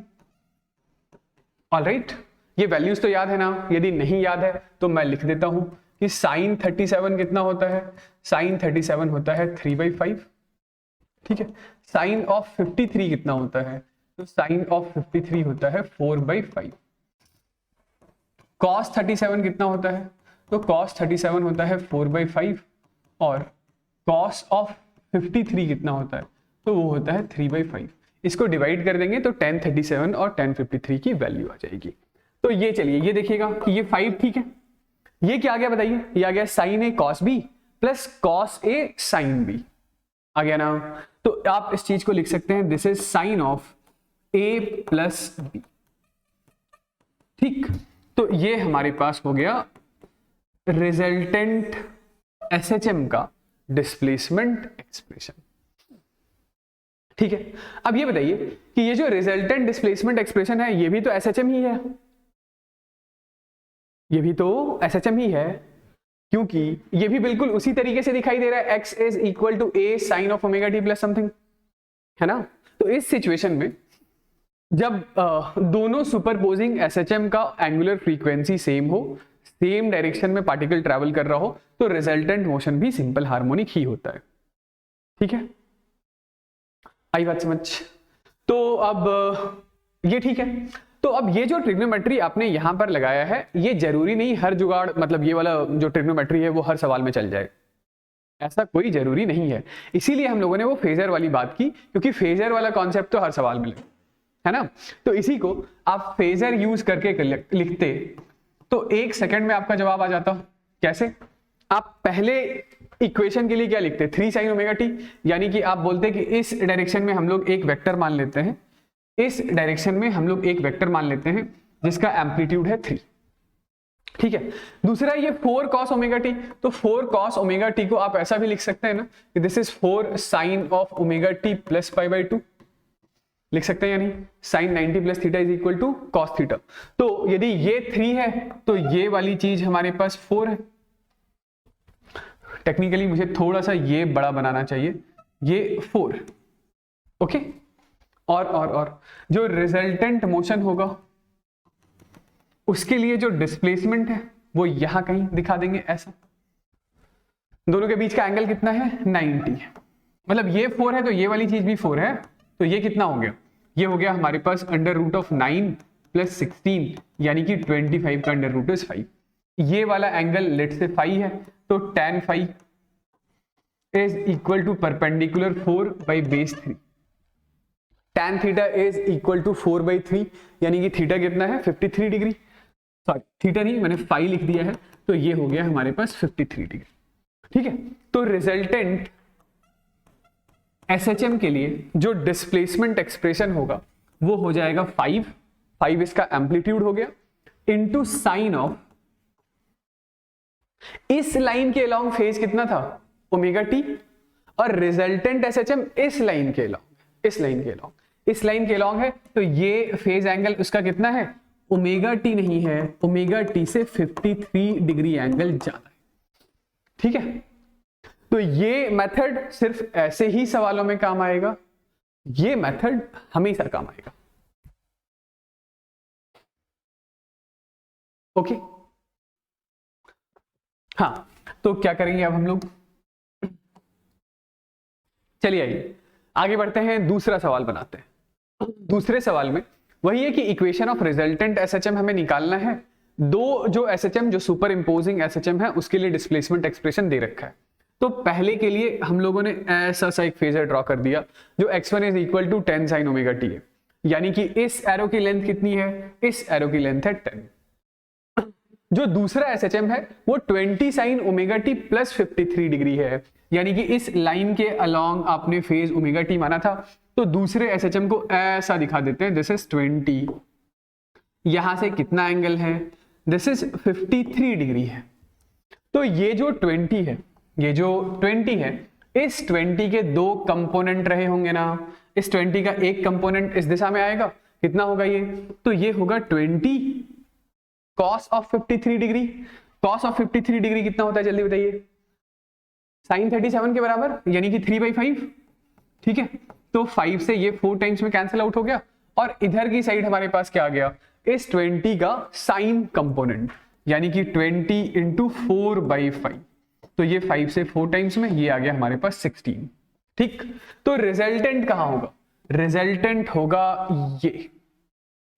Alright, ये वैल्यूज तो याद है ना, यदि नहीं याद है तो मैं लिख देता हूं कि साइन 37 कितना होता है, साइन 37 होता है 3/5, ठीक है। साइन ऑफ 53 कितना होता है, तो साइन ऑफ 53 होता है 4/5। cos 37 कितना होता है, तो cos 37 होता है 4/5, और cos ऑफ 53 कितना होता है, तो वो होता है 3/5। इसको डिवाइड कर देंगे तो tan 37 और tan 53 की वैल्यू आ जाएगी। तो ये चलिए ये देखिएगा कि ये 5, ठीक है, ये क्या आ गया बताइए, ये आ गया sin a cos b plus cos a sin b, आ गया ना। तो आप इस चीज को लिख सकते हैं this is sine of a plus b, ठीक। तो ये हमारे पास हो गया रिजल्टेंट SHM का डिस्प्लेसमेंट एक्सप्रेशन, ठीक है। अब ये बताइए कि ये जो रिजल्टेंट डिस्प्लेसमेंट एक्सप्रेशन है ये भी तो SHM ही है, ये भी तो SHM ही है, क्योंकि ये भी बिल्कुल उसी तरीके से दिखाई दे रहा है, x is equal to a sine of omega t plus something, है ना। तो इस सिचुएशन में जब दोनों सुपरपोजिंग SHM का एंगुलर फ्रीक्वेंसी सेम हो, सेम डायरेक्शन में पार्टिकल ट्रैवल कर रहा हो, तो रिजल्टेंट मोशन भी सिंपल हार्मोनिक ही होता है, ठीक है। आई बात समझ। तो अब ये ठीक है, तो अब ये जो ट्रिग्नोमेट्री आपने यहां पर लगाया है, ये जरूरी नहीं हर जुगाड़, मतलब ये वाला जो ट्रिग्नोमेट्री है वो हर सवाल में चल जाए, ऐसा कोई जरूरी नहीं है। इसीलिए हम लोगों ने वो फेजर वाली बात की, क्योंकि फेजर वाला कॉन्सेप्ट तो हर सवाल में लगे, है ना। तो इसी को आप फेजर यूज करके लिखते तो 1 सेकंड में आपका जवाब आ जाता। कैसे, आप पहले इक्वेशन के लिए क्या लिखते, 3 साइन ओमेगा टी, यानी कि आप बोलते कि इस डायरेक्शन में हम लोग एक वेक्टर मान लेते हैं, इस डायरेक्शन में हम लोग एक वेक्टर मान लेते हैं जिसका एम्पलीट्यूड है 3, ठीक है। दूसरा ये 4 cos ओमेगा टी, तो 4 cos ओमेगा टी को आप ऐसा भी लिख सकते हैं ना कि this is 4 sine of omega t plus π/2, लिख सकते हैं या नहीं, sine 90 plus theta is equal to cos theta. तो यदि ये 3 है तो ये वाली चीज हमारे पास 4 है। टेक्निकली मुझे थोड़ा सा ये बड़ा बनाना चाहिए, ये 4, ओके। और जो रिजल्टेंट मोशन होगा उसके लिए जो डिस्प्लेसमेंट है वो यहां कहीं दिखा देंगे ऐसा। दोनों के बीच का एंगल कितना है, 90 है, मतलब ये 4 है तो ये वाली चीज भी 4 है, तो ये कितना हो गया, ये हो गया हमारे पास √9 प्लस 16, यानी कि 25 का √5। ये वाला एंगल लेट से फाई है, तो tan phi is equal to perpendicular 4/3, tan theta is equal to 4/3, यानी कि थीटा कितना है 53 डिग्री, सॉरी थीटा नहीं मैंने फाई लिख दिया है, तो ये हो गया हमारे पास 53 डिग्री, ठीक है। तो रिजल्टेंट SHM के लिए जो डिस्प्लेसमेंट एक्सप्रेशन होगा वो हो जाएगा 5 इसका एम्पलीट्यूड हो गया, इंटू साइन ऑफ, इस लाइन के अलोंग फेज कितना था ओमेगा टी, और रिजल्टेंट एसएचएम इस लाइन के अलॉन्ग, इस लाइन के अलॉन्ग, इस लाइन के अलॉन्ग है, तो ये फेज एंगल उसका कितना है, ओमेगा टी नहीं है, ओमेगा टी से 53 डिग्री एंगल ज्यादा है। ठीक है, तो ये मेथड सिर्फ ऐसे ही सवालों में काम आएगा, ये मेथड हमेशा काम आएगा। ओके, हाँ, तो क्या करेंगे अब हम लोग, चलिए आइए आगे बढ़ते हैं, दूसरा सवाल बनाते हैं। दूसरे सवाल में वही है कि इक्वेशन ऑफ रिजल्टेंट एसएचएम हमें निकालना है। दो जो एसएचएम, जो सुपर इंपोजिंग एसएचएम है, उसके लिए डिस्प्लेसमेंट एक्सप्रेशन दे रखा है। तो पहले के लिए हम लोगों ने ऐसा सा एक फेजर ड्रॉ कर दिया जो x1 is equal to 10 sine omega t है, यानी कि इस एरो की लेंथ कितनी है, इस एरो की लेंथ है 10। जो दूसरा एसएचएम है वो 20 sign omega t plus 53 degree है, यानी कि इस लाइन के अलोंग आपने फेज ओमेगा टी माना था, तो दूसरे एसएचएम को ऐसा दिखा देते हैं, दिस इज 20, यहां से कितना एंगल है, दिस इज 53 डिग्री है। तो ये जो 20 है, ये जो 20 है, इस 20 के दो कंपोनेंट रहे होंगे ना, इस 20 का एक कंपोनेंट इस दिशा में आएगा, कितना होगा ये, तो ये होगा 20 cos of 53 degree. cos of 53 degree कितना होता है जल्दी बताइए, sin 37 के बराबर, यानी कि 3/5। ठीक है, तो 5 से ये 4 टाइम्स में कैंसिल आउट हो गया, और इधर की साइड हमारे पास क्या आ गया, इस 20 का साइन कंपोनेंट, यानी कि 20 इंटू 4/5, तो ये 5 से 4 टाइम्स में ये आ गया हमारे पास 16। ठीक, तो रिजल्टेंट कहां होगा, रिजल्टेंट होगा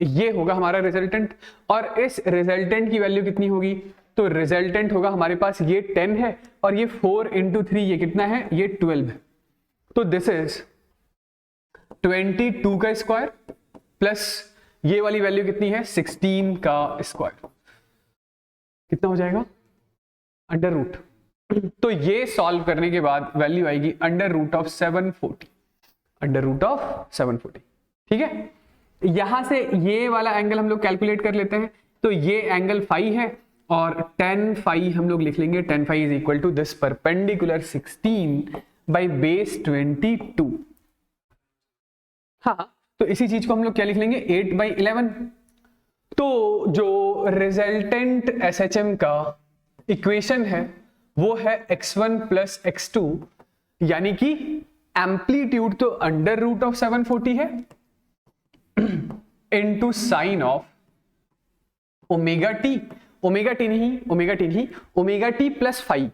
ये होगा हमारा रिजल्टेंट, और इस रिजल्टेंट की वैल्यू कितनी होगी, तो रिजल्टेंट होगा हमारे पास ये 10 है, और ये 4 इंटू 3 ये कितना है, ये 12 है। तो दिस इज 22 का स्क्वायर प्लस ये वाली वैल्यू कितनी है, 16 का स्क्वायर, कितना हो जाएगा, अंडर रूट। तो ये सॉल्व करने के बाद वैल्यू आएगी under root of 740, under root of 740। ठीक है, यहां से ये वाला एंगल हम लोग कैलकुलेट कर लेते हैं, तो ये एंगल फाई है, और tan फाई हम लोग लिख लेंगे, tan phi is equal to this perpendicular 16 by base 22। हाँ, तो इसी चीज को हम लोग क्या लिख लेंगे, 8/11। तो जो रिजल्टेंट एसएचएम का इक्वेशन है वो है x1 प्लस x2, यानी कि एम्पलीट्यूड तो अंडर रूट ऑफ 740 है, into sine of omega T, omega T नहीं, ओमेगा टी प्लस फाई,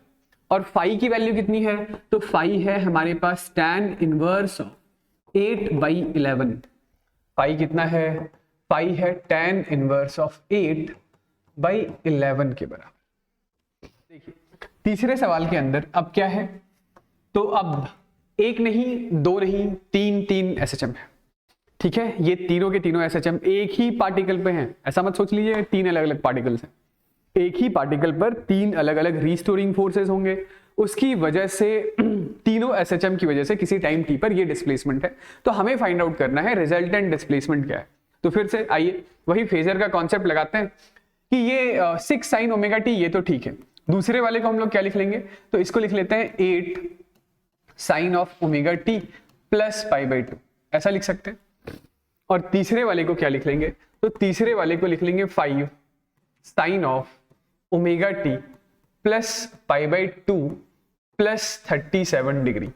और फाई की वैल्यू कितनी है, तो फाई है हमारे पास tan इनवर्स ऑफ 8/11। फाई कितना है, फाई है tan इनवर्स ऑफ 8/11 के बराबर। देखिए तीसरे सवाल के अंदर अब क्या है, तो अब एक नहीं, दो नहीं, तीन एसएचएम है। ठीक है, ये तीनों के तीनों एसएचएम एक ही पार्टिकल पे हैं, ऐसा मत सोच लीजिए 3 अलग अलग पार्टिकल्स हैं, एक ही पार्टिकल पर 3 अलग अलग रीस्टोरिंग फोर्सेस होंगे, उसकी वजह से तीनों एसएचएम की वजह से किसी टाइम टी पर ये डिस्प्लेसमेंट है। तो हमें फाइंड आउट करना है रिजल्टेंट डिस्प्लेसमेंट क्या है। तो फिर से आइए वही फेजर का कॉन्सेप्ट लगाते हैं कि ये 6 साइन ओमेगा टी, ये तो ठीक है, दूसरे वाले को हम लोग क्या लिख लेंगे, तो इसको लिख लेते हैं 8 sine of omega t plus π/2, ऐसा लिख सकते हैं। और तीसरे वाले को क्या लिख लेंगे, तो तीसरे वाले को लिख लेंगे 5 sine of omega t plus π/2 plus 37 degree,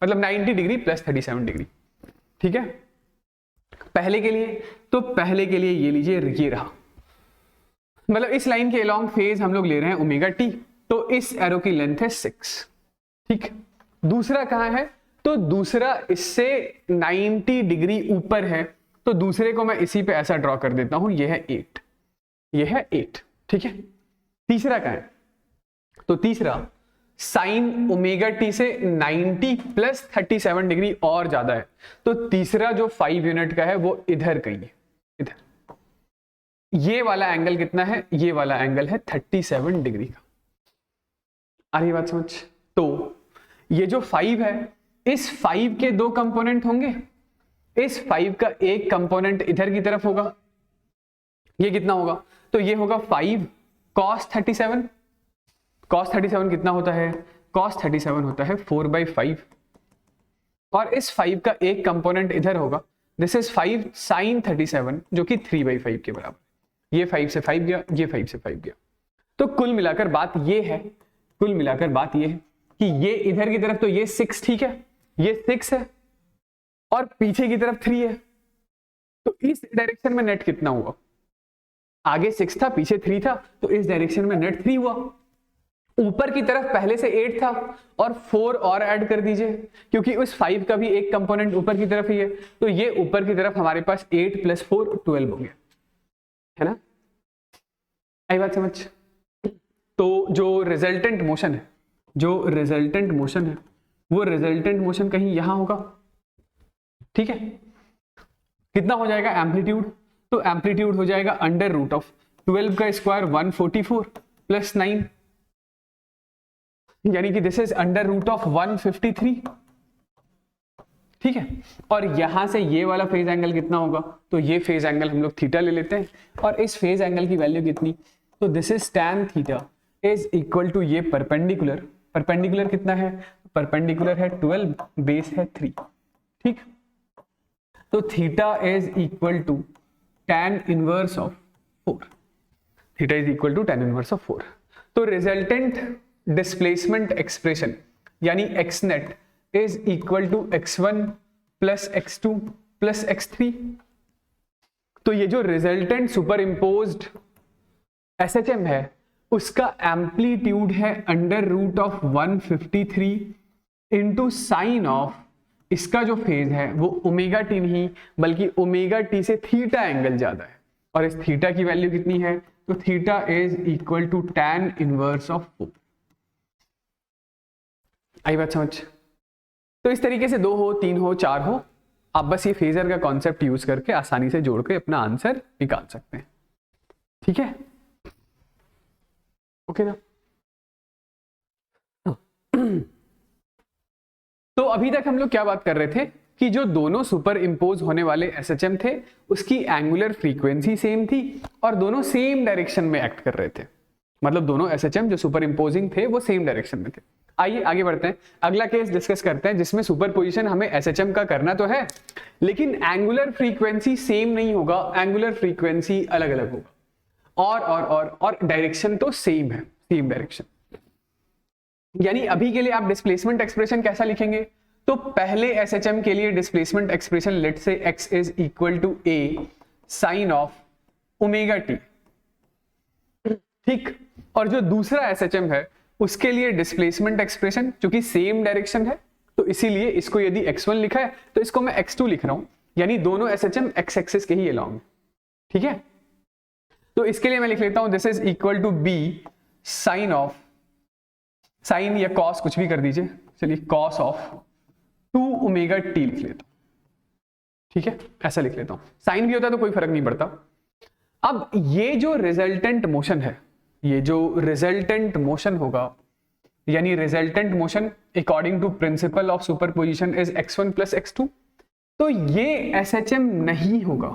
मतलब 90 डिग्री प्लस 37 डिग्री। ठीक है, पहले के लिए, तो पहले के लिए ये लीजिए, ये रहा, मतलब इस लाइन के अलॉन्ग फेज हम लोग ले रहे हैं ओमेगा टी, तो इस एरो की लेंथ है 6। ठीक, दूसरा कहां है, तो दूसरा इससे 90 डिग्री ऊपर है, तो दूसरे को मैं इसी पे ऐसा ड्रॉ कर देता हूं, ये है 8, ये है 8। ठीक है, तीसरा कहां है, तो तीसरा साइन ओमेगा टी से 90 प्लस 37 डिग्री और ज्यादा है, तो तीसरा जो 5 यूनिट का है वो इधर कहीं है, इधर। ये वाला एंगल कितना है, ये वाला एंगल है 37 डिग्री का। आ रही बात समझ, तो ये जो 5 है, इस 5 के 2 कंपोनेंट होंगे, इस 5 का एक कंपोनेंट इधर की तरफ होगा, ये कितना होगा, तो ये होगा 5 cos 37। cos 37 कितना होता है, cos 37 होता है 4/5, और इस 5 का एक कंपोनेंट इधर होगा, दिस इज 5 sin 37 जो कि 3/5 के बराबर। ये 5 से 5 गया, ये 5 से 5 गया। तो कुल मिलाकर बात ये है, कुल मिलाकर बात ये है कि ये इधर की तरफ तो ये 6 ठीक है, ये 6 है और पीछे की तरफ 3 है। तो इस डायरेक्शन में नेट कितना हुआ? आगे 6 था, पीछे 3 था, तो इस डायरेक्शन में नेट 3 हुआ। ऊपर की तरफ पहले से 8 था और 4 और ऐड कर दीजिए, क्योंकि उस 5 का भी एक कंपोनेंट ऊपर की तरफ ही है। तो ये ऊपर की तरफ हमारे पास 8 + 4 12 हो गया, है ना? आई बात समझ? तो जो रिजल्टेंट मोशन है, जो रिजल्टेंट मोशन है, वो रिजल्टेंट मोशन कहीं यहां होगा, ठीक है? कितना हो जाएगा एम्पलीट्यूड? तो एम्पलीट्यूड हो जाएगा √12 का स्क्वायर 144 + 9, यानी कि दिस इज √153, ठीक है? और यहां से ये वाला फेज एंगल कितना होगा? तो ये फेज एंगल हम लोग थीटा ले लेते हैं, और इस फेज एंगल की वैल्यू कितनी? तो this is tan theta is equal to ये परपेंडिकुलर, परपेंडिकुलर कितना है? परपेंडिकुलर है 12, बेस है 3, ठीक? तो theta is equal to tan inverse of 4, theta is equal to tan inverse of 4। तो रिजल्टेंट डिस्प्लेसमेंट एक्सप्रेशन यानी x net is equal to x1 + x2 + x3। तो ये जो रिजल्टेंट सुपर इम्पोज्ड SHM है, उसका एम्पलीट्यूड है √153 इंटू साइन ऑफ, इसका जो फेज है वो ω_t नहीं बल्कि ω_t से थीटा एंगल ज्यादा है, और इस थीटा की वैल्यू कितनी है? तो theta is equal to tan inverse of 4। आई बात समझ? तो इस तरीके से 2 हो, 3 हो, 4 हो, आप बस ये फेजर का कॉन्सेप्ट यूज करके आसानी से जोड़ के अपना आंसर निकाल सकते हैं, ठीक है? ओके ना? तो अभी तक हम लोग क्या बात कर रहे थे कि जो दोनों सुपर इंपोज होने वाले SHM थे उसकी एंगुलर फ्रीक्वेंसी सेम थी और दोनों सेम डायरेक्शन में एक्ट कर रहे थे, मतलब दोनों SHM जो सुपर इंपोजिंग थे वो सेम डायरेक्शन में थे। आइए आगे बढ़ते हैं, अगला केस डिस्कस करते हैं जिसमें सुपरपोजिशन हमें SHM का करना तो है लेकिन एंगुलर फ्रीक्वेंसी सेम नहीं होगा, एंगुलर फ्रीक्वेंसी अलग अलग होगा, और डायरेक्शन तो सेम है, सेम डायरेक्शन। यानी अभी के लिए आप डिस्प्लेसमेंट एक्सप्रेशन कैसा लिखेंगे? तो पहले SHM के लिए displacement expression let say x is equal to a sine of ω_t, ठीक? और जो दूसरा SHM है उसके लिए डिस्प्लेसमेंट एक्सप्रेशन चूंकि सेम डायरेक्शन है तो इसीलिए इसको यदि x1 लिखा है तो इसको मैं x2 लिख रहा हूं, यानी दोनों SHM x एक्सिस के ही अलोंग, ठीक है? तो इसके लिए मैं लिख लेता हूं this is equal to b sine of, sine या कॉस कुछ भी कर दीजिए, चलिए कॉस ऑफ 2ω_t लिख लेता हूं, ठीक है? ऐसा लिख लेता हूं, साइन भी होता तो कोई फर्क नहीं पड़ता। अब ये जो रिजल्टेंट मोशन है, ये जो रिजल्टेंट मोशन होगा, यानी resultant motion according to principle of superposition is x1 + x2, तो ये SHM नहीं होगा,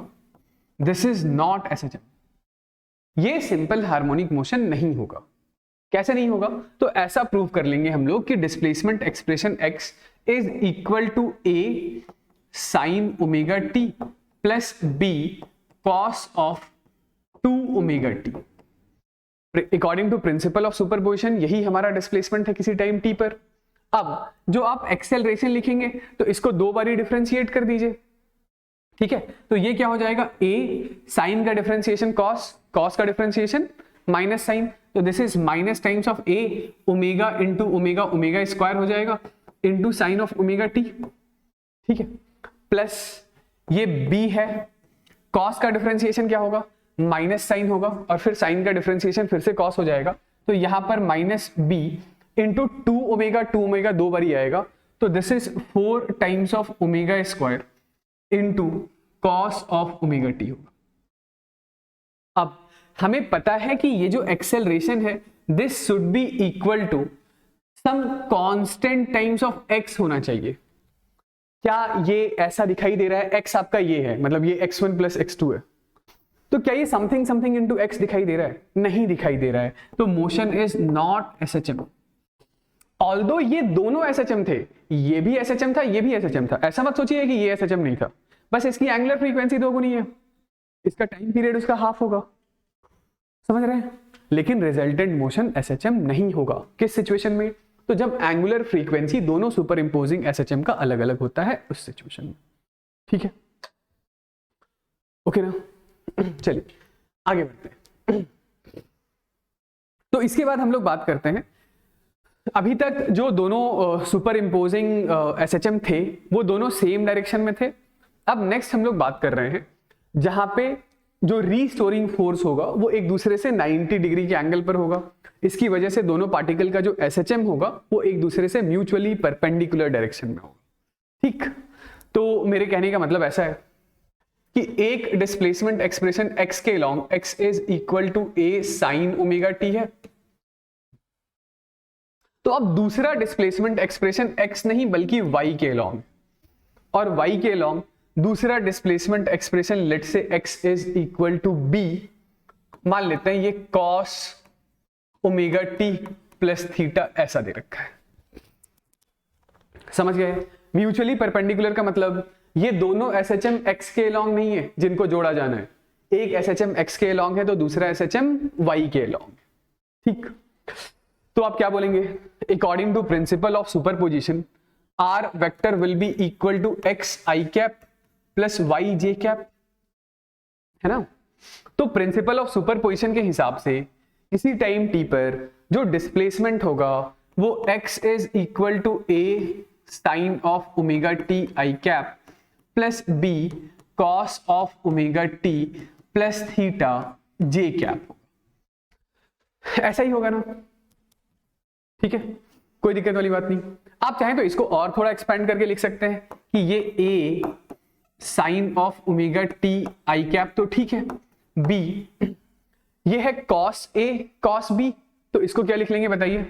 दिस इज नॉट SHM, ये सिंपल हार्मोनिक मोशन नहीं होगा। कैसे नहीं होगा? तो ऐसा प्रूव कर लेंगे हम लोग कि displacement expression x is equal to a sin ω_t plus b cos of 2ω_t। According to principle of superposition यही हमारा डिस्प्लेसमेंट है किसी टाइम t पर। अब जो आप एक्सेलरेशन लिखेंगे तो इसको 2 बारी डिफरेंशिएट कर दीजिए, ठीक है? तो ये क्या हो जाएगा? a साइन का डिफरेंशिएशन cos का डिफरेंशिएशन माइनस साइन, तो this is minus times of a omega into omega square हो जाएगा इंटू साइन ऑफ ω_t, ठीक है? प्लस ये b है, cos का डिफरेंशिएशन क्या होगा? माइनस साइन होगा और फिर साइन का डिफरेंशिएशन फिर से cos हो जाएगा, तो यहां पर माइनस b इंटू 2ω 2 बारी आएगा, तो this is 4 times of omega square into cos of ω_t होगा। अब हमें पता है कि ये जो एक्सेलरेशन है this should be equal to some constant times of x होना चाहिए। क्या ये ऐसा दिखाई दे रहा है? x आपका ये है, मतलब ये x1 + x2 है, तो क्या ये समथिंग समथिंग इंटू x दिखाई दे रहा है? नहीं दिखाई दे रहा है, तो motion is not SHM। Although ये दोनों SHM थे, ये भी SHM था, ये भी SHM था, ऐसा मत सोचिए कि ये SHM नहीं था, बस इसकी एंगुलर फ्रीक्वेंसी दोगुनी है, इसका टाइम पीरियड उसका हाफ होगा, समझ रहे हैं। लेकिन रिजल्टेंट मोशन SHM नहीं होगा, किस सिचुएशन में, तो जब एंगुलर फ्रीक्वेंसी दोनों सुपर इंपोजिंग SHM का अलग अलग होता है उस सिचुएशन में। ठीक है, ओके ना, चलिए आगे बढ़ते हैं। तो इसके बाद हम लोग बात करते हैं, अभी तक जो दोनों सुपर इंपोजिंग SHM थे वो दोनों सेम डायरेक्शन में थे। अब नेक्स्ट हम लोग बात कर रहे हैं जहां पे जो रीस्टोरिंग फोर्स होगा वो एक दूसरे से 90 डिग्री के एंगल पर होगा। इसकी वजह से दोनों पार्टिकल का जो SHM होगा वो एक दूसरे से म्यूचुअली परपेंडिकुलर डायरेक्शन में होगा। ठीक, तो मेरे कहने का मतलब ऐसा है कि एक डिस्प्लेसमेंट एक्सप्रेशन x के long x is equal to a sine omega t है, तो अब दूसरा डिस्प्लेसमेंट एक्सप्रेशन x नहीं बल्कि y के लॉन्ग, और y के लॉन्ग दूसरा displacement expression let say x is equal to b, मान लेते हैं ये cos omega t plus theta ऐसा दे रखा है। समझ गए, म्यूचुअली परपेंडिकुलर का मतलब ये दोनों SHM x के लॉन्ग नहीं है जिनको जोड़ा जाना है, एक SHM x के लॉन्ग है तो दूसरा SHM y के लॉन्ग। ठीक, तो आप क्या बोलेंगे, according to principle of superposition r vector will be equal to x i cap plus y j cap, है ना। तो प्रिंसिपल ऑफ सुपरपोजिशन के हिसाब से किसी टाइम t पर जो डिस्प्लेसमेंट होगा वो x is equal to a sine of omega t i cap plus b cos of omega t plus theta j cap, ऐसा ही होगा ना। ठीक है, कोई दिक्कत वाली बात नहीं। आप चाहें तो इसको और थोड़ा एक्सपेंड करके लिख सकते हैं कि ये a sine of omega t i cap तो ठीक है, b ये है cos a cos b, तो इसको क्या लिख लेंगे बताइए,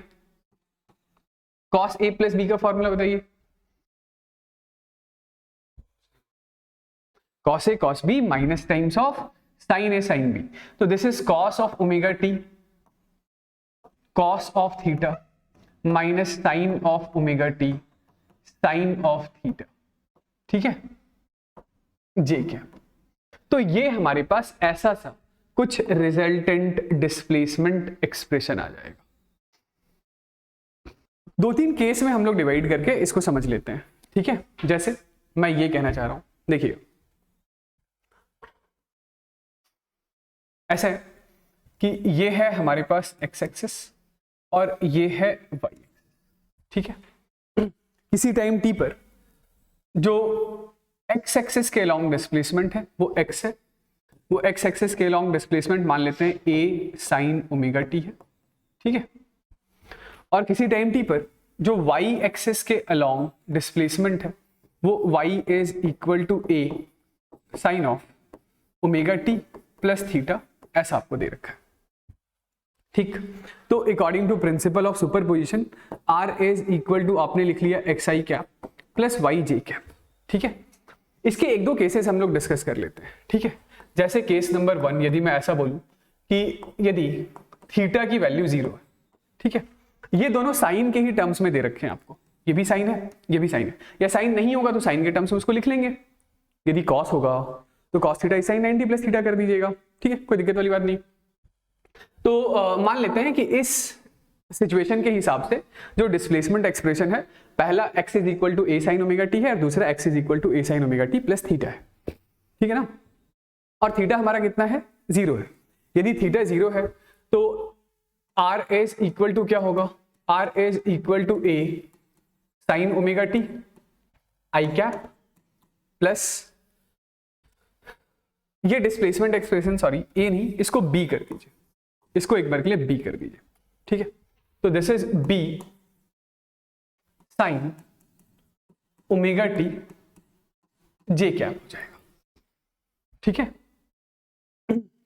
cos a प्लस b का फॉर्मूला बताइए, cos a cos b minus times of sin a sin b, तो this is cos of omega t cos of theta minus sine of omega t sine of theta. ठीक है, जे क्या, तो ये हमारे पास ऐसा सा कुछ रिजल्टेंट डिस्प्लेसमेंट एक्सप्रेशन आ जाएगा। दो तीन केस में हम लोग डिवाइड करके इसको समझ लेते हैं। ठीक है, जैसे मैं ये कहना चाह रहा हूं, देखिए ऐसा है कि ये है हमारे पास x एक्सिस और ये है y। ठीक है, किसी टाइम t पर जो x एक्सिस के लॉन्ग डिस्प्लेसमेंट है वो x है, वो x एक्सिस के लॉन्ग डिस्प्लेसमेंट मान लेते हैं a साइन ओमेगा t है। ठीक है, और किसी टाइम t पर जो y एक्सिस के अलोंग डिस्प्लेसमेंट है वो y is equal to a sine of omega t plus theta, ऐसा आपको दे रखा है। ठीक, तो according to principle of superposition r is equal to आपने लिख लिया x i cap plus y j cap. ठीक है, इसके एक दो केसेस हम लोग डिस्कस कर लेते हैं। ठीक है, जैसे केस नंबर 1, यदि मैं ऐसा बोलूं कि यदि थीटा की वैल्यू 0 है, ठीक है, ये दोनों साइन के ही टर्म्स में दे रखे हैं आपको, ये भी साइन है ये भी साइन है, या साइन नहीं होगा तो साइन के टर्म्स में उसको लिख लेंगे, यदि कॉस होगा तो cos theta is sine 90 plus theta कर दीजिएगा। ठीक है, कोई दिक्कत वाली बात नहीं। तो मान लेते हैं कि इस सिचुएशन के हिसाब से जो डिस्प्लेसमेंट एक्सप्रेशन है, पहला x is equal to a sine omega t है और दूसरा x is equal to a sine omega t plus theta है। ठीक है ना, और थीटा हमारा कितना है, 0 है। यदि थीटा 0 है तो r इज इक्वल टू क्या होगा, r is equal to a sine omega t i cap plus ये डिस्प्लेसमेंट एक्सप्रेशन, सॉरी a नहीं, इसको b कर दीजिए, इसको एक बार के लिए b कर दीजिए। ठीक है, तो this is b sine omega T J cap हो जाएगा। ठीक है,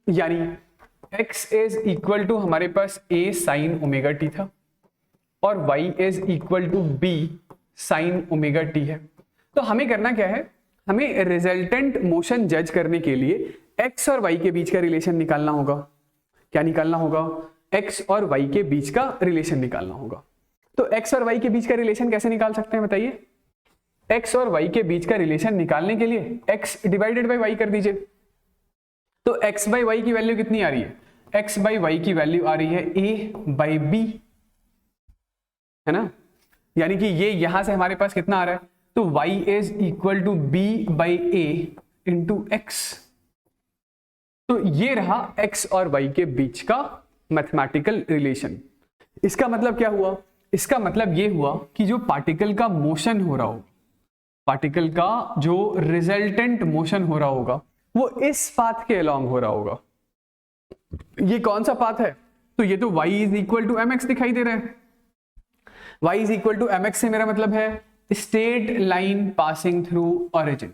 यानी x इज इक्वल टू हमारे पास a साइन ओमेगा टी था और y is equal to b sine omega t है। तो हमें करना क्या है, हमें रिजल्टेंट मोशन जज करने के लिए x और y के बीच का रिलेशन निकालना होगा। क्या निकालना होगा, x और y के बीच का रिलेशन निकालना होगा। तो x और y के बीच का रिलेशन कैसे निकाल सकते हैं बताइए? x और y के बीच का रिलेशन निकालने के लिए x डिवाइडेड बाय y कर दीजिए। तो x बाई वाई की वैल्यू कितनी आ रही है? x बाई वाई की वैल्यू आ रही है a बाई b, है ना? यानी कि ये यहां से हमारे पास कितना आ रहा है? तो y is equal to b by a into x। तो ये रहा x और y के बीच का मैथमेटिकल रिलेशन। इसका मतलब क्या हुआ? इसका मतलब ये हुआ कि जो पार्टिकल का मोशन हो रहा होगा, पार्टिकल का जो रिजल्टेंट मोशन हो रहा होगा वो इस पाथ के अलोंग हो रहा होगा। ये कौन सा पाथ है? तो ये तो y is equal to mx दिखाई दे रहा है। y is equal to mx से मेरा मतलब है straight line passing through origin.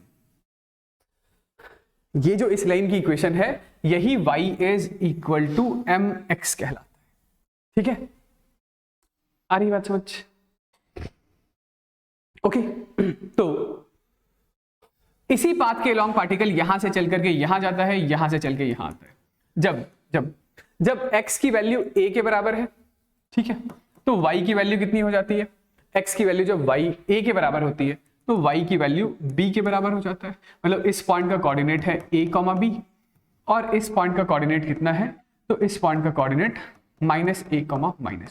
ये जो इस लाइन की इक्वेशन है यही y is equal to mx कहलाता है। ठीक है, आ रही बात समझ? ओके तो इसी पाथ के लॉन्ग पार्टिकल यहां से चल करके यहां जाता है, यहां से चल के यहां आता है। जब जब जब x की वैल्यू a के बराबर है, ठीक है, तो y की वैल्यू कितनी हो जाती है? x की वैल्यू जब y a के बराबर होती है तो y की वैल्यू b के बराबर हो जाता है। मतलब इस पॉइंट का कोऑर्डिनेट है a, b और इस पॉइंट का कोऑर्डिनेट कितना है? तो इस पॉइंट का कोऑर्डिनेट -a, -b।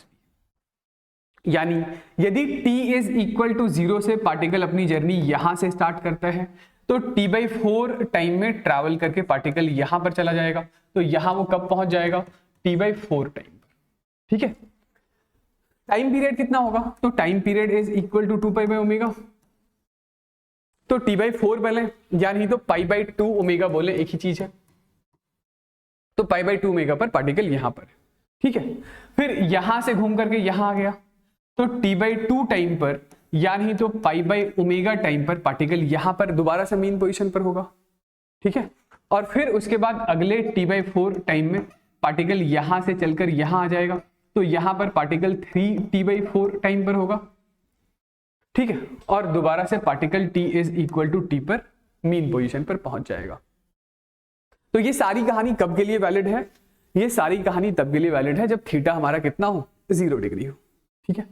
यानी यदि t इज इक्वल टू 0 से पार्टिकल अपनी जर्नी यहां से स्टार्ट करता है तो t/4 टाइम में ट्रैवल करके पार्टिकल यहां पर चला जाएगा। तो यहां वो कब पहुंच जाएगा? t/4 टाइम पर। ठीक है, टाइम पीरियड कितना होगा? तो time period is equal to 2π/ω। तो t/4 पहले, यानी तो π/2 ओमेगा बोले एक ही चीज है। तो π/2 ओमेगा पर पार्टिकल यहां पर, ठीक है। फिर यहां से घूम करके यहां आ गया तो t/2 टाइम पर, यानी तो π/ω टाइम पर पार्टिकल यहां पर दोबारा से मीन पोजीशन पर होगा। ठीक है, और फिर उसके बाद अगले t/4 टाइम में पार्टिकल यहां से चलकर यहां आ जाएगा तो यहां पर पार्टिकल 3t/4 टाइम पर होगा। ठीक है, और दोबारा से particle t is equal to t पर मीन पोजीशन पर पहुंच जाएगा। तो ये सारी कहानी कब के लिए वैलिड है? ये सारी कहानी तब के लिए वैलिड है जब थीटा हमारा कितना हो? 0 डिग्री हो। ठीक है,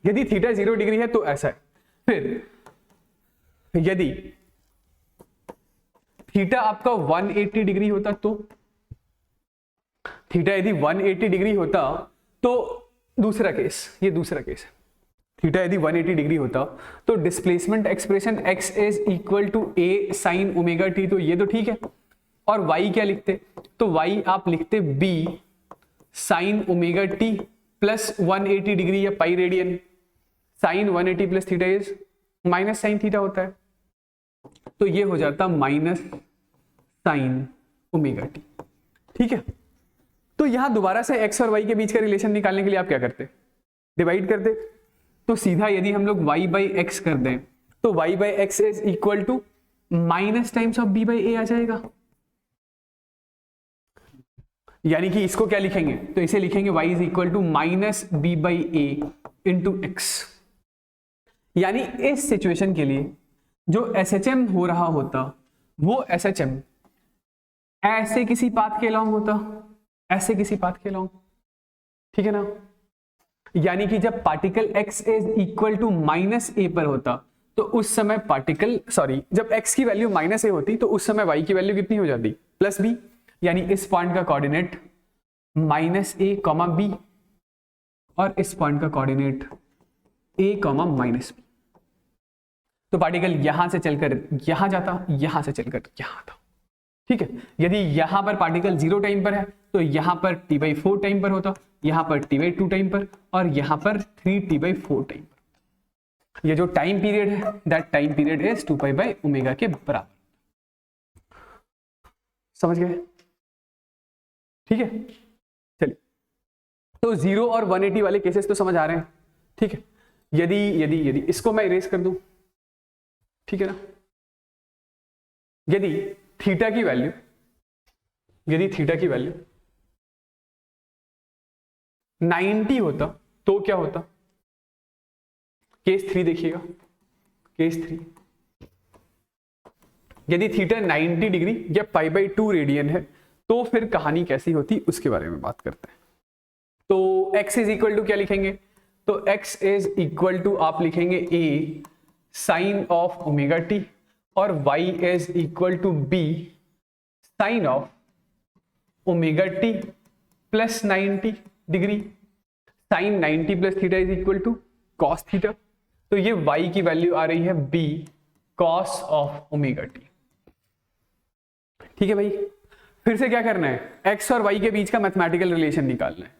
यदि थीटा 0 डिग्री है तो ऐसा है। फिर यदि थीटा आपका 180 डिग्री होता तो, थीटा यदि 180 डिग्री होता तो दूसरा केस, ये दूसरा केस है। थीटा यदि 180 डिग्री होता तो displacement expression x is equal to a sin omega t, तो ये तो ठीक है। और y क्या लिखते? तो y आप लिखते b sin omega t plus 180 degree या pi radian. Sine 180 plus theta is minus sine theta होता है, तो ये हो जाता माइनस साइन ओमेगा टी। ठीक है, तो यहां दोबारा से x और y के बीच का रिलेशन निकालने के लिए आप क्या करते? डिवाइड करते। तो सीधा यदि हम लोग y बाई एक्स कर दें तो y by x is equal to minus times of b by a आ जाएगा। यानी कि इसको क्या लिखेंगे? तो इसे लिखेंगे y is equal to minus b by a into x. यानी इस सिचुएशन के लिए जो SHM हो रहा होता वो SHM ऐसे किसी पाथ के अलॉन्ग होता, ऐसे किसी पाथ के अलॉन्ग। ठीक है ना, यानी कि जब particle x is equal to minus a पर होता तो उस समय पार्टिकल, सॉरी, जब x की वैल्यू माइनस ए होती तो उस समय y की वैल्यू कितनी हो जाती? Plus b. यानी इस पॉइंट का coordinate minus a comma b और इस पॉइंट का coordinate a comma minus b. तो पार्टिकल यहां से चलकर यहां जाता, यहां से चलकर यहां आता। ठीक है, यदि यहां पर पार्टिकल 0 टाइम पर है तो यहां पर t/4 टाइम पर होता, यहां पर t/2 टाइम पर और यहां पर 3t/4 टाइम पर। ये जो टाइम पीरियड है दैट टाइम पीरियड इज 2π/ω के बराबर। समझ गए? ठीक है, चलिए, तो 0 और 180 वाले केसेस तो समझ आ रहे हैं। ठीक है, यदि यदि यदि इसको मैं इरेज कर दूं, ठीक है ना, यदि थीटा की वैल्यू, यदि थीटा की वैल्यू 90 होता तो क्या होता? केस 3 देखिएगा, केस 3, यदि थीटा 90 डिग्री या π/2 रेडियन है तो फिर कहानी कैसी होती उसके बारे में बात करते हैं। तो x इज इक्वल टू क्या लिखेंगे? तो x इज इक्वल टू आप लिखेंगे a sine of omega t और y is equal to b sine of omega t plus 90 degree. Sine 90 plus theta is equal to cos theta. तो ये y की value आ रही है b cos of omega t. ठीक है भाई, फिर से क्या करना है, x और y के बीच का मैथमेटिकल रिलेशन निकालना है।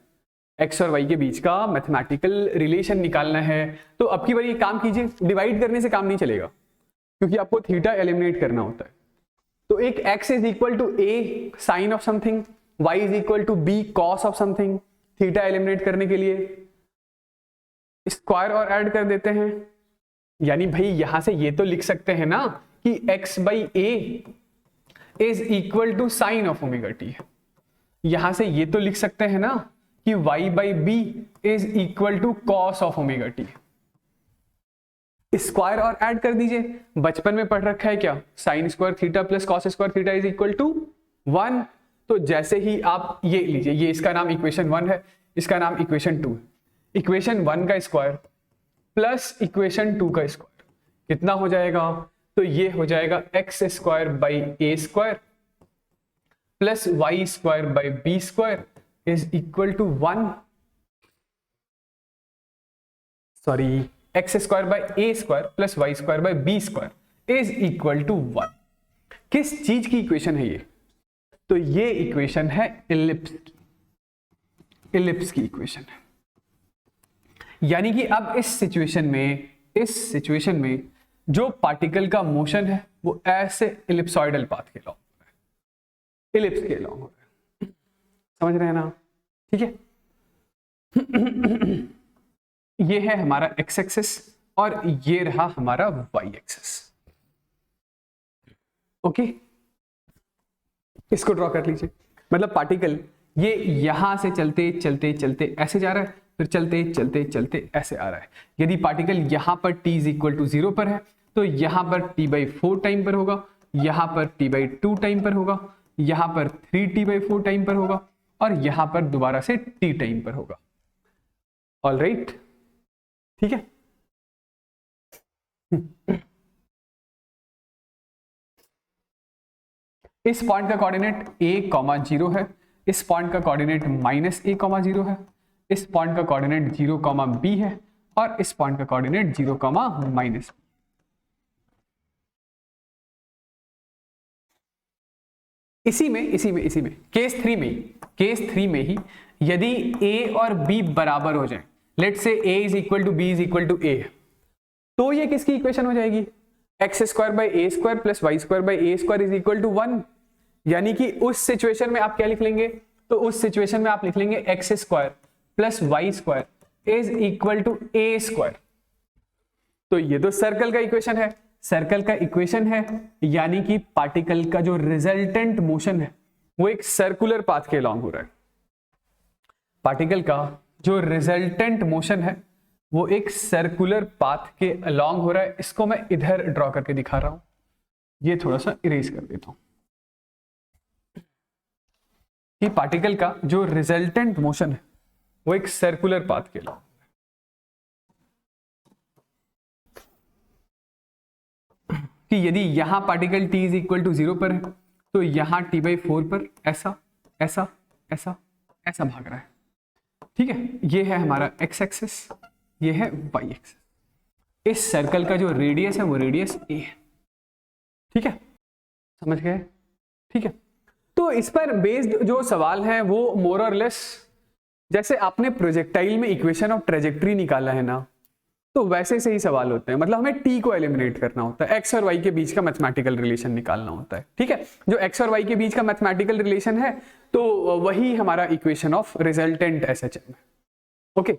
x और y के बीच का मैथमेटिकल रिलेशन निकालना है। तो अब की बार ये काम कीजिए, डिवाइड करने से काम नहीं चलेगा क्योंकि आपको थीटा एलिमिनेट करना होता है। तो एक x is equal to a sine of something, y is equal to b cos of something. Theta eliminate करने के लिए स्क्वायर और ऐड कर देते हैं, यानी भाई यहां से ये तो लिख सकते हैं ना कि x by a is equal to sine of omega t. यहां से ये तो लिख सकते हैं ना कि y by b is equal to cos of omega t. Square और ऐड कर दीजिए, बचपन में पढ़ रखा है क्या, sine square theta plus cos square theta is equal to 1। तो जैसे ही आप ये लीजिए, ये इसका नाम इक्वेशन 1 है, इसका नाम इक्वेशन 2। इक्वेशन 1 का स्क्वायर प्लस इक्वेशन 2 का स्क्वायर कितना हो जाएगा, तो ये हो जाएगा x square by a square plus y square by b square is equal to 1। Sorry, x square by a square plus y square by b square is equal to 1। किस चीज की इक्वेशन है ये, तो ये इक्वेशन है ellipse की equation है। यानी कि अब इस सिचुएशन में जो पार्टिकल का मोशन है वो ऐसे इलिप्सॉइडल पाथ के लॉन्ग हो रहा है, इलिप्स के लॉन्ग हो रहा है। समझ रहे हैं ना, ठीक है। ये है हमारा एक्स एक्सिस और ये रहा हमारा वाई एक्सिस। ओके, इसको ड्रॉ कर लीजिए। मतलब पार्टिकल ये यहां से चलते चलते चलते ऐसे जा रहा है, फिर चलते चलते चलते ऐसे आ रहा है। यदि पार्टिकल यहां पर t इज इक्वल टू 0 पर है तो यहां पर t/4 टाइम पर होगा, यहां पर t/2 टाइम पर होगा, यहां पर 3t/4 टाइम पर होगा और यहां पर दोबारा से t टाइम पर होगा। ऑल राइट, ठीक है। इस पॉइंट का कोऑर्डिनेट a, 0 है, इस पॉइंट का कोऑर्डिनेट -a, 0 है, इस पॉइंट का कोऑर्डिनेट 0, b है और इस पॉइंट का कोऑर्डिनेट 0, -b। इसी में केस 3 में ही यदि a और b बराबर हो जाए, let's say a is equal to b is equal to a, तो ये किसकी इक्वेशन हो जाएगी, x square by a square plus y square by a square is equal to 1। यानी कि उस सिचुएशन में आप क्या लिख लेंगे, तो उस सिचुएशन में आप लिख लेंगे x square plus y square is equal to a square. तो ये तो सर्कल का इक्वेशन है, सर्कल का इक्वेशन है, यानी कि पार्टिकल का जो रिजल्टेंट मोशन है वो एक सर्कुलर पाथ के अलॉन्ग हो रहा है। पार्टिकल का जो रिजल्टेंट मोशन है वो एक सर्कुलर पाथ के अलॉन्ग हो रहा है। इसको मैं इधर ड्रॉ करके दिखा रहा हूं, ये थोड़ा सा इरेज कर देता हूं कि पार्टिकल का जो रिजल्टेंट मोशन है वो एक सर्कुलर पाथ के अलॉन्ग, कि यदि यहां particle t is equal to 0 पर है तो यहां t/4 पर ऐसा ऐसा ऐसा ऐसा भाग रहा है। ठीक है, ये है हमारा x एक्सिस, ये है y एक्सिस। इस सर्कल का जो रेडियस है वो रेडियस a है। ठीक है, समझ गए, ठीक है। तो इस पर बेस्ड जो सवाल है वो मोर और लेस जैसे आपने प्रोजेक्टाइल में इक्वेशन ऑफ ट्रेजेक्ट्री निकाला है ना, तो वैसे से ही सवाल होते हैं। मतलब हमें t को एलिमिनेट करना होता है, x और y के बीच का मैथमेटिकल रिलेशन निकालना होता है। ठीक है, जो x और y के बीच का मैथमेटिकल रिलेशन है तो वही हमारा इक्वेशन ऑफ रिजल्टेंट SHM है। ओके,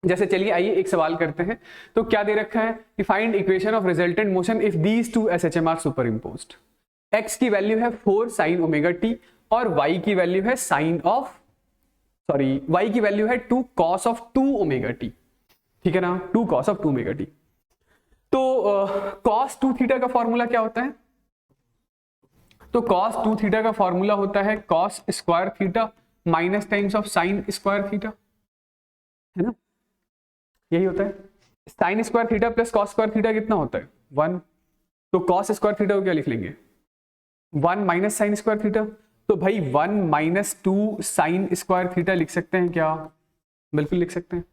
जैसे चलिए आइए एक सवाल करते हैं। तो क्या दे रखा है कि find equation of resultant motion if these two SHM are superimposed. x की वैल्यू है 4 sin ओमेगा t और y की वैल्यू है y की वैल्यू है 2 cos ऑफ 2 ओमेगा t। ठीक है ना, 2 cos ऑफ 2 ओमेगा t। तो cos 2 थीटा का फॉर्मूला क्या होता है, तो cos 2 थीटा का फॉर्मूला होता है cos square theta minus times of sin square theta, है ना। यही होता है। Sign square theta plus cos square theta कितना होता है 1, तो कॉस स्क्वायर थीटा को क्या लिख लेंगे 1 माइनस साइन स्क्वायर थीटा, तो भाई 1 माइनस 2 साइन स्क्वायर थीटा लिख सकते हैं क्या, बिल्कुल लिख सकते हैं,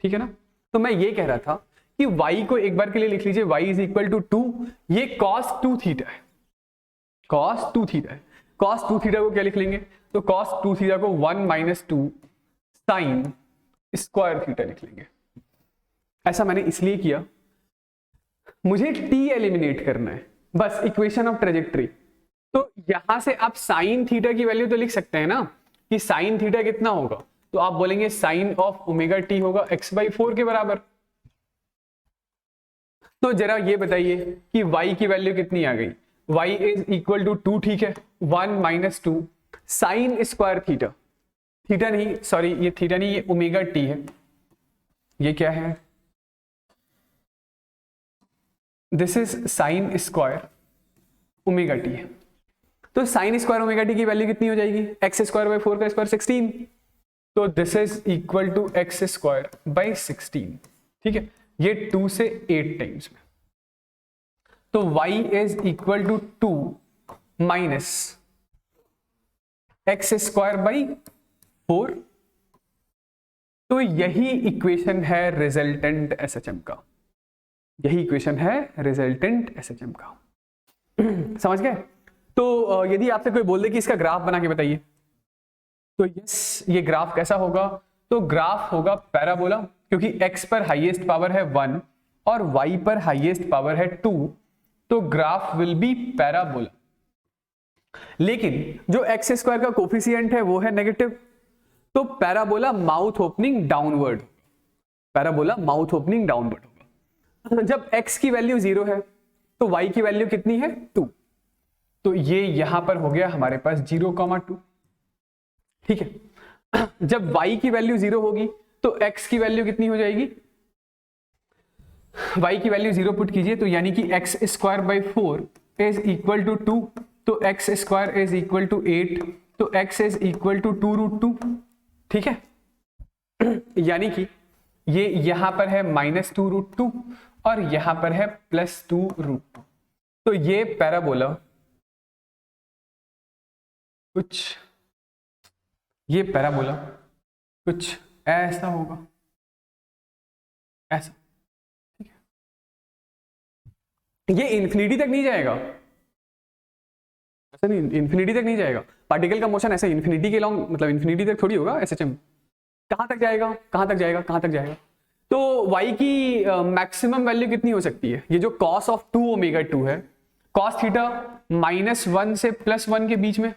ठीक है ना। तो मैं ये कह रहा था कि y को एक बार के लिए लिख लीजिए y इज इक्वल टू 2, ये cos 2 थीटा है, cos 2 थीटा है, cos 2 थीटा को क्या लिख लेंगे, तो cos 2 थीटा को 1 माइनस 2 साइन स्क्वायर थीटा लिख लेंगे। ऐसा मैंने इसलिए किया, मुझे t एलिमिनेट करना है बस, इक्वेशन ऑफ ट्रेजेक्टरी। तो यहां से आप साइन थीटा की वैल्यू तो लिख सकते हैं ना कि साइन थीटा कितना होगा, तो आप बोलेंगे साइन ऑफ ओमेगा टी होगा x/4 के बराबर। तो जरा ये बताइए कि y की वैल्यू कितनी आ गई, y इज इक्वल टू 2, ठीक है, 1 minus 2 sign square theta, theta नहीं सॉरी ये थीटा नहीं, ये ओमेगा टी है, ये क्या है, this is sine square omega t है। तो साइन स्क्वायर ओमेगा टी की वैल्यू कितनी हो जाएगी, एक्स स्क्वायर बाई 4 का स्क्वायर 16, तो this is equal to x square by 16, ठीक है, ये 2 से 8 टाइम्स में। तो y is equal to 2 minus x square by 4, तो यही इक्वेशन है रिजल्टेंट एसएचएम का, यही इक्वेशन है रिजल्टेंट एसएचएम का। समझ गए। तो यदि आपसे कोई बोल दे कि इसका ग्राफ बना के बताइए, तो यस ये ग्राफ कैसा होगा, तो ग्राफ होगा पैराबोला, क्योंकि x पर हाईएस्ट पावर है 1 और y पर हाईएस्ट पावर है 2, तो ग्राफ विल बी पैराबोला। लेकिन जो एक्स स्क्वायर का कोफिशिएंट है वो है नेगेटिव, तो parabola mouth opening downward, parabola mouth opening downward होगा। जब x की वैल्यू 0 है तो y की वैल्यू कितनी है 2, तो ये यहां पर हो गया हमारे पास 0,2, ठीक है। जब y की वैल्यू 0 होगी तो x की वैल्यू कितनी हो जाएगी, y की वैल्यू 0 पुट कीजिए, तो यानी कि x square by 4 is equal to 2, तो x square is equal to 8, तो x इज इक्वल टू 2√2, ठीक है। यानी कि ये यहां पर है -2√2 और यहां पर है +2√2, तो ये पैराबोला कुछ, ये पैराबोला कुछ ऐसा होगा, ऐसा, ठीक है। ये इंफिनिटी तक नहीं जाएगा, ऐसा नहीं, इंफिनिटी तक नहीं जाएगा, पार्टिकल का मोशन ऐसे इंफिनिटी के लॉन्ग, मतलब इंफिनिटी तक थोड़ी होगा एसएचएम, कहां तक जाएगा, कहां तक जाएगा, कहां तक जाएगा। तो y की मैक्सिमम वैल्यू कितनी हो सकती है, ये जो cos ऑफ 2 ओमेगा 2 है, cos थीटा -1 से +1 के बीच में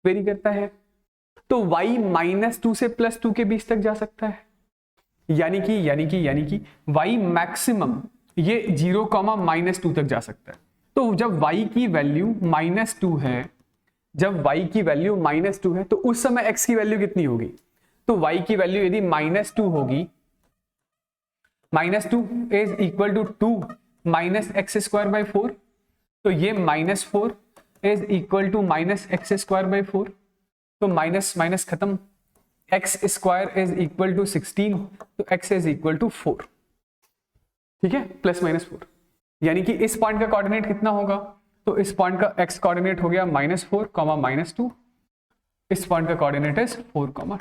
वेरी करता है, तो y -2 से +2 के बीच तक जा सकता है, यानी कि y मैक्सिमम ये 0,-2 तक जा सकता है। तो जब y की वैल्यू -2 है, जब y की वैल्यू -2 है, तो उस समय x की वैल्यू कितनी होगी, तो y की वैल्यू यदि -2 होगी, -2 is equal to 2 minus x square by 4, तो ये -4 is equal to -x square by 4, तो माइनस माइनस खत्म, x square is equal to 16, तो x इज इक्वल टू 4, ठीक है, +-4, यानी कि इस पॉइंट का कोऑर्डिनेट कितना होगा, तो इस पॉइंट का x कोऑर्डिनेट हो गया -4, -2, इस पॉइंट का कोऑर्डिनेट इज 4, 2,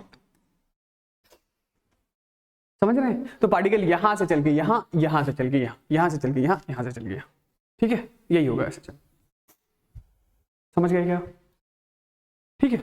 समझ रहे हैं। तो पार्टिकल यहां से चल के यहां, यहां से चल के यहां, यहां से चल के यहां, यहां से चल के यहां, ठीक है, यही होगा ऐसे चल, समझ गए क्या, ठीक है।